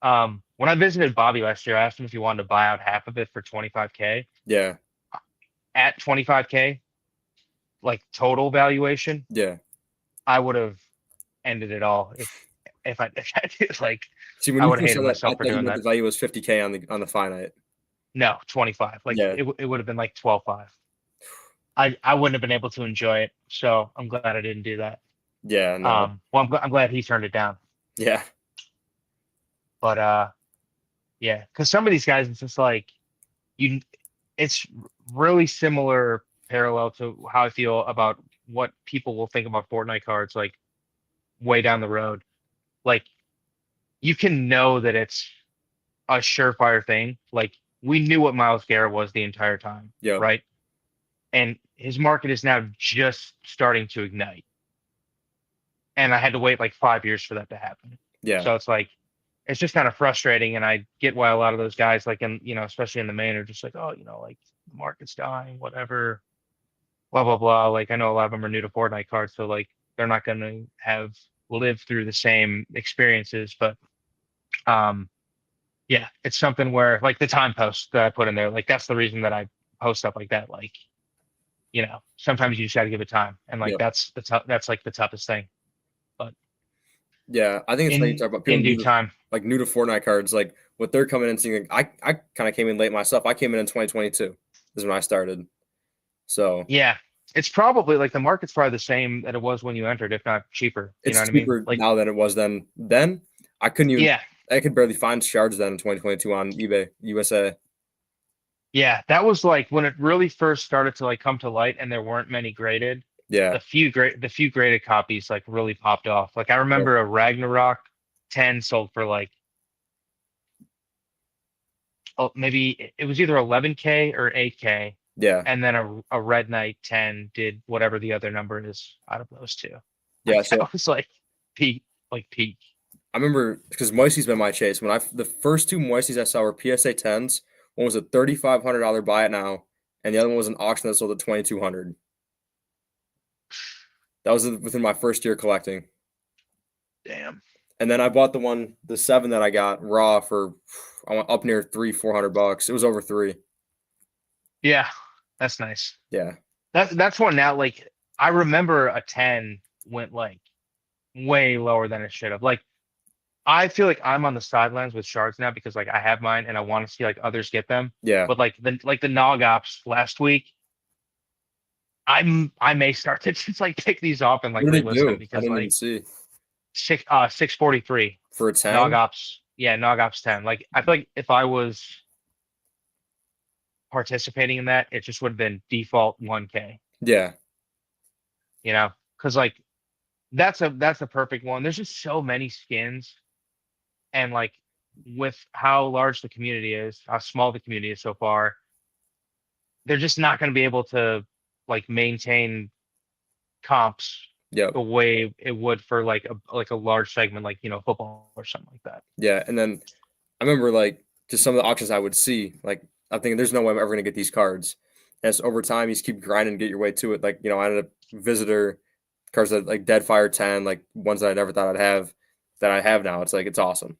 When I visited Bobby last year, I asked him if he wanted to buy out half of it for 25K. Yeah, At 25K, like total valuation, yeah. I would have ended it all if I did. Like, See, when I you would have first hated said that, I myself for thought you doing meant the that. value was 50K on the finite. No, 25. Like Yeah, it would have been like 12.5. I wouldn't have been able to enjoy it. So I'm glad I didn't do that. yeah, no, Well, I'm glad he turned it down. yeah, But yeah, because some of these guys, it's just like you. It's really similar parallel to how I feel about what people will think about Fortnite cards like way down the road. Like you can know that it's a surefire thing. Like we knew what Miles Garrett was the entire time, yeah, right? And his market is now just starting to ignite. And I had to wait like 5 years for that to happen. yeah, So it's like it's just kind of frustrating, and I get why a lot of those guys, like in especially in the main, are just like, oh, like the market's dying, whatever, blah blah blah. Like I know a lot of them are new to Fortnite cards, so like they're not going to have lived through the same experiences. But um, yeah, it's something where like the time post that I put in there, like that's the reason that I post stuff like that. Like sometimes you just got to give it time, and like yeah, that's like the toughest thing. But yeah. I think it's funny you talk about people in due time. new to Fortnite cards, like what they're coming in seeing. I kind of came in late myself. I came in 2022 is when I started. So Yeah, it's probably like the market's probably the same that it was when you entered, if not cheaper. You know it's what I mean? cheaper Like, now than it was then. Then I couldn't even. yeah, I could barely find shards then in 2022 on eBay USA. yeah, that was like when it really first started to like come to light, and there weren't many graded. Yeah, The few graded copies like really popped off. Like I yeah, remember a Ragnarok 10 sold for like, oh, maybe it was either 11K or 8K, yeah. and then a Red Knight 10 did whatever the other number is out of those two. Yeah. Like So that was like peak, like peak. I remember because Moisey's been my chase. When the first two Moiseys I saw were PSA 10s. One was a $3,500 buy it now, and the other one was an auction that sold at 2,200. That was within my first year collecting. Damn. And then I bought the seven that I got raw for I went up near 300-400 bucks. It was over three. Yeah, that's nice. Yeah, That's one now. Like I remember a 10 went like way lower than it should have. Like I feel like I'm on the sidelines with shards now because like I have mine and I want to see like others get them. yeah. But like the Nog Ops last week, I may start to just like pick these off and like What did it relist them do? I because didn't even like see 643 for a Nog 10. Ops. Yeah, Nog Ops 10. Like I feel like if I was participating in that, it just would have been default 1K, Yeah, because like that's a perfect one. There's just so many skins, and like with how large the community is, how small the community is so far, they're just not going to be able to like maintain comps yep, the way it would for like a large segment like football or something like that. yeah. And then I remember like just some of the auctions I would see. Like I'm thinking, there's no way I'm ever gonna get these cards. As over time, you just keep grinding, and get your way to it. Like I ended up visitor cards that like Deadfire 10, like ones that I never thought I'd have, that I have now. It's like it's awesome.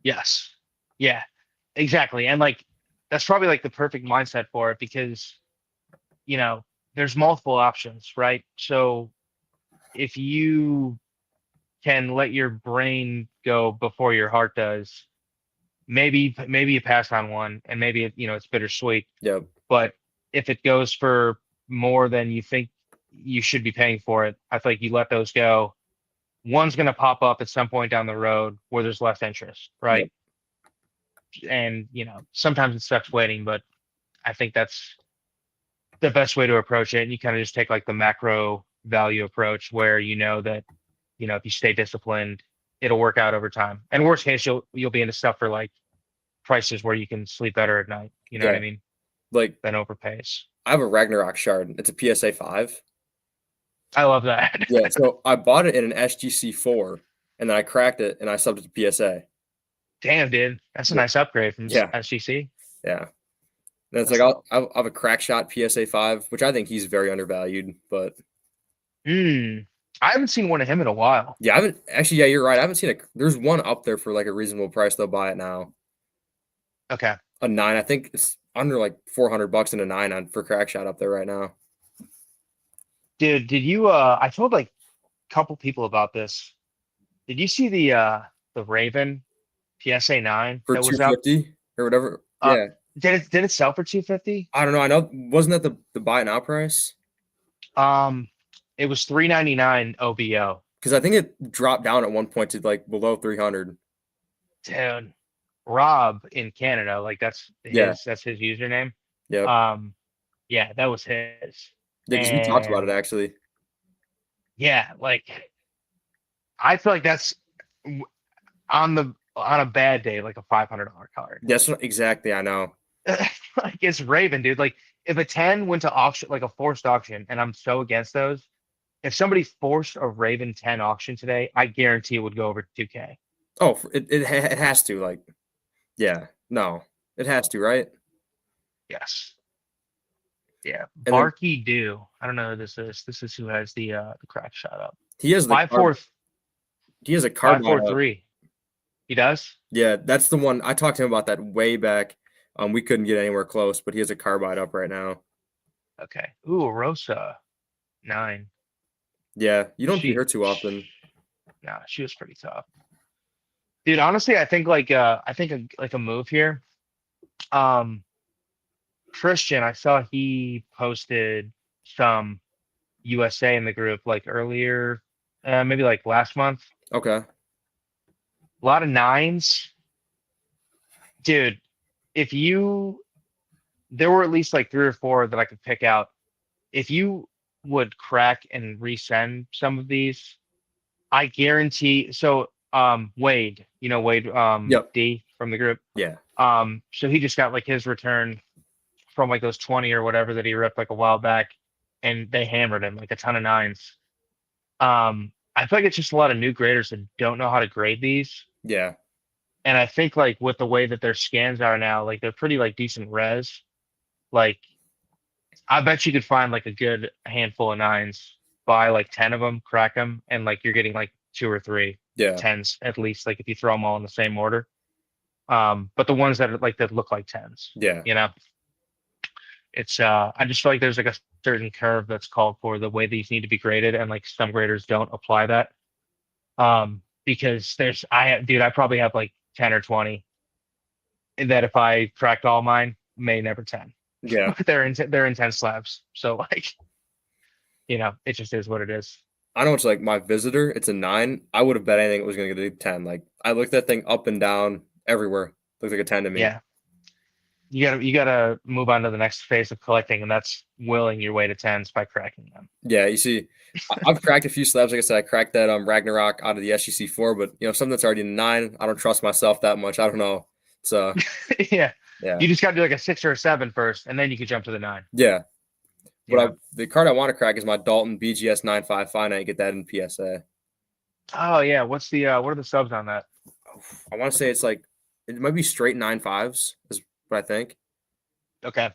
Yes. Yeah, exactly. And like that's probably like the perfect mindset for it because you know there's multiple options, right? So if you can let your brain go before your heart does, maybe you pass on one and maybe it's bittersweet. Yep. But if it goes for more than you think you should be paying for it, I feel like you let those go. One's going to pop up at some point down the road where there's less interest, Yep. right? and sometimes it sucks waiting, but I think that's the best way to approach it. And you kind of just take like the macro value approach where you know that, if you stay disciplined, it'll work out over time. And worst case, you'll be into stuff for like prices where you can sleep better at night. You know what I Yeah. mean? Like Than overpays. I have a Ragnarok shard. It's a PSA 5. I love that. Yeah, so I bought it in an SGC 4 and then I cracked it and I subbed it to PSA. Damn, dude. That's a Yeah. nice upgrade from Yeah. SGC. Yeah. And it's That's like dope. I'll have a crack shot PSA 5, which I think he's very undervalued. But I haven't seen one of him in a while. yeah, I haven't actually. Yeah, you're right. I haven't seen there's one up there for like a reasonable price. They'll buy it now. Okay. A 9. I think it's under like $400 in a 9 on for crack shot up there right now. Dude, did you I told like a couple people about this. Did you see the Raven PSA 9 For that was out? 250 or whatever. Uh Yeah. did it sell for 250? I don't know. I know wasn't that the buy it now price? Um it was 399 OBO. Because I think it dropped down at one point to like below 300. Dude, Rob in Canada, like Yeah. that's his username. Yep. Yeah, that was his. Yeah, because we talked about it And actually. yeah, like I feel like that's on a bad day, like a $500 card. That's what, exactly. I know. Like it's Raven, dude. Like if a 10 went to auction, like a forced auction, and I'm so against those. If somebody forced a Raven 10 auction today, I guarantee it would go over 2K. Oh, it has to like. Yeah. No, it has to, right? Yes. Yeah. And then Barky Do. I don't know who this is. This is who has the crack shot up. he has the Five four he has a five carbide four up. three. He does? Yeah, that's the one I talked to him about that way back. We couldn't get anywhere close, but he has a carbide up right now. Okay. Ooh, Rosa. 9. Yeah, you don't see her She too often. Nah, she was pretty tough. Dude, honestly, I think like a move here. Um Christian, I saw he posted some USA in the group like earlier, maybe like last month. Okay. A lot of 9s. Dude, if you there were at least like 3 or 4 that I could pick out. If you would crack and resend some of these, I guarantee. So, Wade, Wade, Yep. D from the group. Yeah. So he just got like his return from like those 20 or whatever that he ripped like a while back, and they hammered him like a ton of 9s. I feel like it's just a lot of new graders that don't know how to grade these. Yeah. And I think like with the way that their scans are now, like they're pretty like decent res. Like I bet you could find like a good handful of 9s, buy like 10 of them, crack them, and like you're getting like 2 or 3 Yeah. 10s at least, like if you throw them all in the same order. But the ones that are like that look like 10s, Yeah. it's I just feel like there's like a certain curve that's called for the way these need to be graded, and like some graders don't apply that. Because I probably have like 10 or 20 that if I cracked all mine, may never 10. Yeah. They're intense slabs. So like, it just is what it is. I know it's like my visitor, it's a 9. I would have bet anything it was gonna get a 10. Like I looked that thing up and down everywhere. Looks like a 10 to me. Yeah. You gotta move on to the next phase of collecting, and that's willing your way to 10s by cracking them. Yeah, you see, I've cracked a few slabs. Like I said, I cracked that Ragnarok out of the SGC 4, but something that's already in 9, I don't trust myself that much. I don't know. So Yeah. yeah. You just gotta do like a 6 or a 7 first, and then you can jump to the 9. Yeah. You know? The card I want to crack is my Dalton BGS 95 finite. Get that in PSA. Oh yeah. What are the subs on that? I want to say it's like it might be straight 9.5s is what I think. Okay.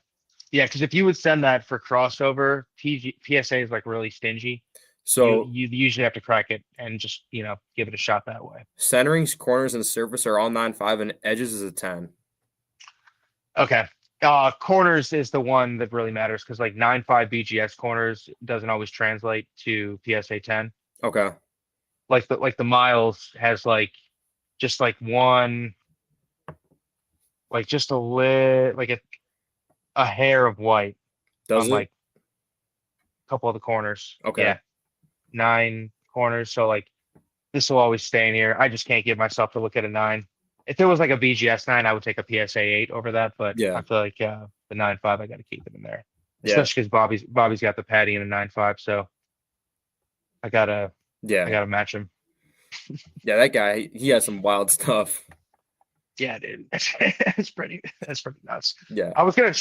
Yeah, because if you would send that for crossover, PSA is like really stingy. So you usually have to crack it and just give it a shot that way. centerings, corners, and surface are all 9.5, and edges is a 10. Okay. Corners is the one that really matters because like 9.5 BGS corners doesn't always translate to PSA 10. Okay. Like the Miles has like just like one, like just a hair of white Does on it? like a couple of the corners. Okay. Yeah. 9 corners. So like this will always stay in here. I just can't get myself to look at a 9. if it was like a BGS 9, I would take a PSA 8 over that. But Yeah. I feel like the 9.5, I got to keep it in there, Yeah. especially because Bobby's got the Patty and a 9.5, so I gotta I Yeah. gotta match him. Yeah. That guy, he has some wild stuff. Yeah, dude, that's pretty nuts. Yeah. I was gonna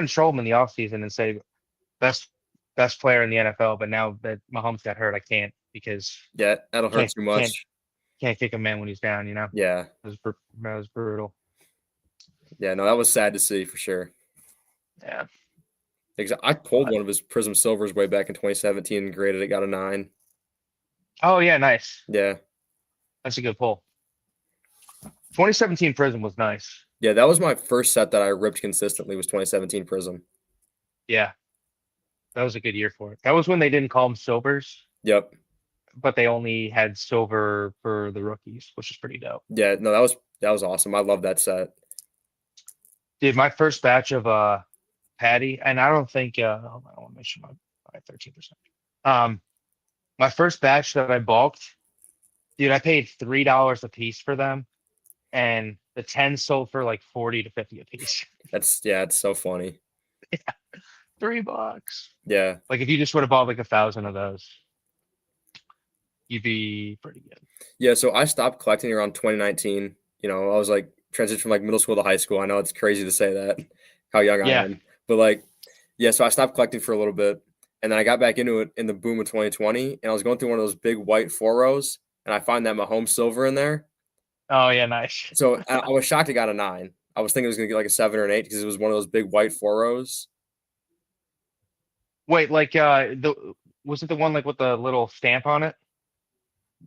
troll him in the offseason and say best best player in the NFL, but now that Mahomes got hurt, I can't because Yeah. That'll hurt can't too can't much. can't kick a man when he's down. Yeah. That was brutal. Yeah. No, that was sad to see for sure. Yeah, I pulled but one of his Prism Silvers way back in 2017 and graded it, got a 9. oh yeah, nice. Yeah. That's a good pull. 2017 Prism was nice. Yeah. That was my first set that I ripped consistently was 2017 Prism. Yeah, that was a good year for it. That was when they didn't call them silvers, Yep. but they only had silver for the rookies, which is pretty dope. Yeah. No, that was awesome. I love that set. Dude, my first batch of Patty, and I don't think hold on, I want to make sure my 13%. Um, my first batch that I bulked, dude, I paid $3 a piece for them, and the 10 sold for like 40 to 50 a piece. It's so funny. $3. Yeah. Like if you just would have bought like 1,000 of those, you'd be pretty good. Yeah. So I stopped collecting around 2019. I was like transitioned from like middle school to high school. I know it's crazy to say that, how young I Yeah. am, but like, yeah. So I stopped collecting for a little bit, and then I got back into it in the boom of 2020, and I was going through one of those big white 4 rows, and I find that Mahomes silver in there. Oh yeah, nice. So I was shocked it got a 9. I was thinking it was gonna get like a 7 or an 8 because it was one of those big white 4 rows. Wait, like the was it the one like with the little stamp on it?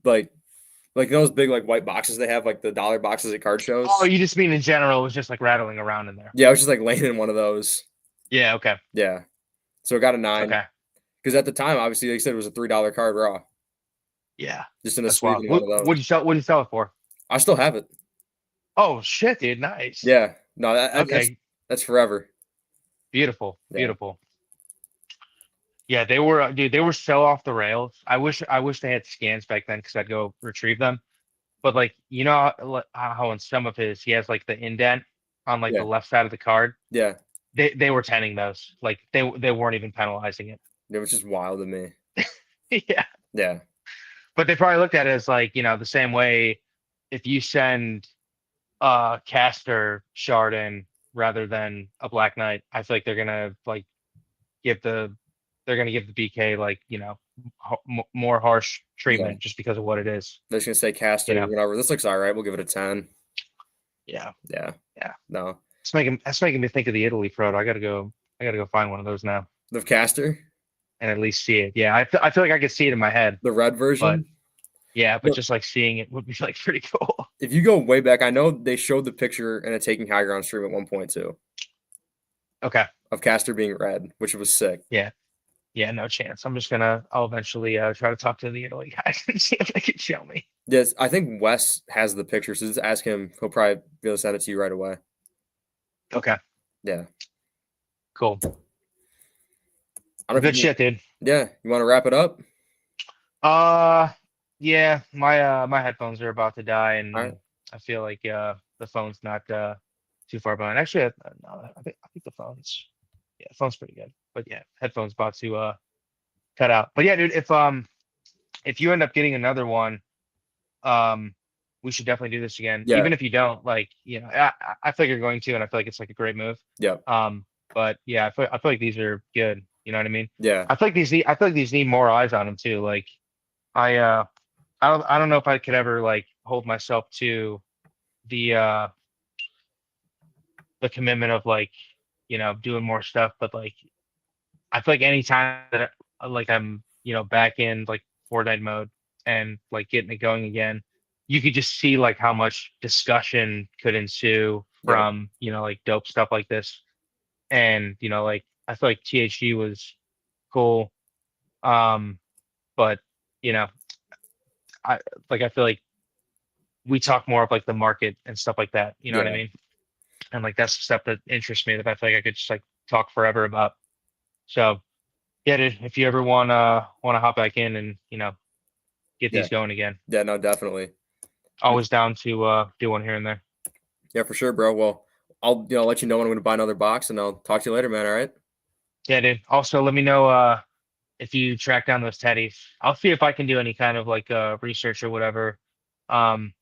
Like those big like white boxes they have, like the dollar boxes at card Oh, shows. you just mean in general, it was just like rattling around in there. Yeah, I was just like laying in one of those. Yeah, okay. Yeah. So it got a 9. Okay. Because at the time, obviously, like I said, it was a $3 card raw, Yeah. just in a That's sleeve wild. in one of those. What'd you sell it for? I still have it. Oh shit, dude, nice. Yeah, no, Okay. that's forever. Beautiful. Yeah, Beautiful. Yeah, they were dude, they were so off the rails. I wish they had scans back then because I'd go retrieve them. But like, how in some of his he has like the indent on like the yeah, left side of the card. yeah, They were tenning those. Like they weren't even penalizing it. it was just wild to me. Yeah. Yeah, But they probably looked at it as like, the same way if you send caster shard in rather than a Black Knight, I feel like give the they're gonna give the BK like, more harsh yeah. treatment just because of what it is. They're just gonna say You caster, know? whatever. This looks all right. We'll give it a 10. Yeah. Yeah, Yeah. no, That's making me think of the Italy Proto. I gotta go find one of those now the caster, and at least see it. Yeah, I feel like I could see it in my head, the red but version. yeah, but Look, just like seeing it would be like pretty cool. if you go way back, I know they showed the picture in a Taking High Ground stream at one point too Okay. of caster being red, which was sick. Yeah. Yeah, no chance. I'll eventually try to talk to the Italy guys and see if they can show me. Yes, I think Wes has the picture, so just ask him. He'll probably be able to send it to you right away. Okay, Yeah. cool. I don't know if Good you, shit, dude. yeah, you want to wrap it up? Uh, yeah, my headphones are about to die, All right. and I feel like the phone's not too far behind. Actually, no, I think the phone's pretty good. But yeah, headphones about to cut out. But yeah, dude, if you end up getting another one, um, we should definitely do this again. Yeah. Even if you don't, like, I feel like you're going to, and I feel like it's like a great move. Yeah. But yeah, I feel like these are good. You know what I mean? Yeah. I feel like these need more eyes on them too. Like I I don't know if I could ever like hold myself to the the commitment of like, doing more stuff, but like I feel like anytime that like I'm, back in like Fortnite mode and like getting it going again, you could just see like how much discussion could ensue Yeah. from, like dope stuff like this. And, like I feel like THG was cool. But you know, I feel like we talk more of like the market and stuff like that. You know what I Yeah. mean? And like that's the stuff that interests me that I feel like I could just like talk forever about. So yeah, dude, if you ever wanna hop back in and get Yeah. these going again, Yeah. No, definitely. always down to do one here and there. Yeah, for sure, bro. Well, I'll let you know when I'm going to buy another box, and I'll talk to you later, man. All right. Yeah, dude. Also, let me know if you track down those teddies. I'll see if I can do any kind of like research or whatever. Um,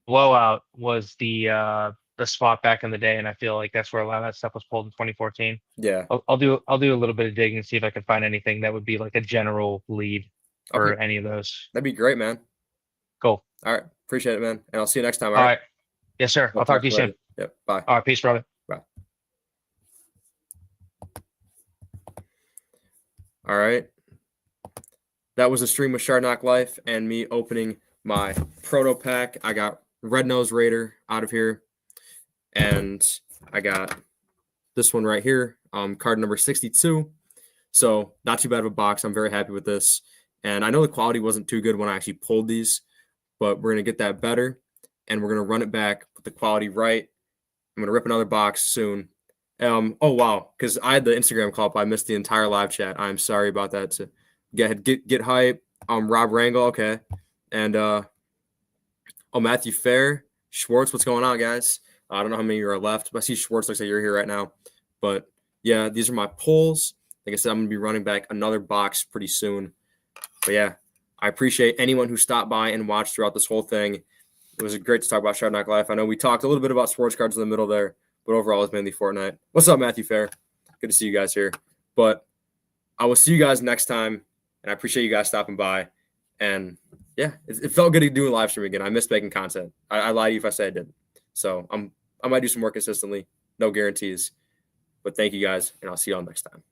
Blowout was the spot back in the day, and I feel like that's where a lot of that stuff was pulled in 2014. Yeah. I'll do a little bit of digging and see if I can find anything that would be like a general lead Okay. for any of those. That'd be great, man. Cool. All right. Appreciate it, man. And I'll see you next time. All All right. right. Yes, sir. I'll I'll talk talk to you to you soon. later. Yep. Bye. All right. Peace, brother. Bye. All right. That was a stream with Shardknocklyfe and me opening my proto pack. I got Red Nose Raider out of here, and I got this one right here, card number 62. So not too bad of a box. I'm very happy with this. And I know the quality wasn't too good when I actually pulled these, but we're going to get that better, and we're going to run it back, put the quality right. I'm going to rip another box soon. Oh, wow, because I had the Instagram call up. I missed the entire live chat. I'm sorry about that. So get hype. Rob Rangel, okay. And Matthew Fair, Schwartz, what's going on, guys? I don't know how many are left, but I see Schwartz looks like you're here right now. But yeah, these are my pulls. Like I said, I'm gonna be running back another box pretty soon. But yeah, I appreciate anyone who stopped by and watched throughout this whole thing. It was great to talk about Shardknocklyfe. I know we talked a little bit about sports cards in the middle there, but overall it's mainly Fortnite. What's up, Matthew Fair? Good to see you guys here. But I will see you guys next time, and I appreciate you guys stopping by. And yeah, it felt good to do a live stream again. I miss making content. I lie to you if I say I didn't. So I might do some more consistently. No guarantees. But thank you guys, and I'll see you all next time.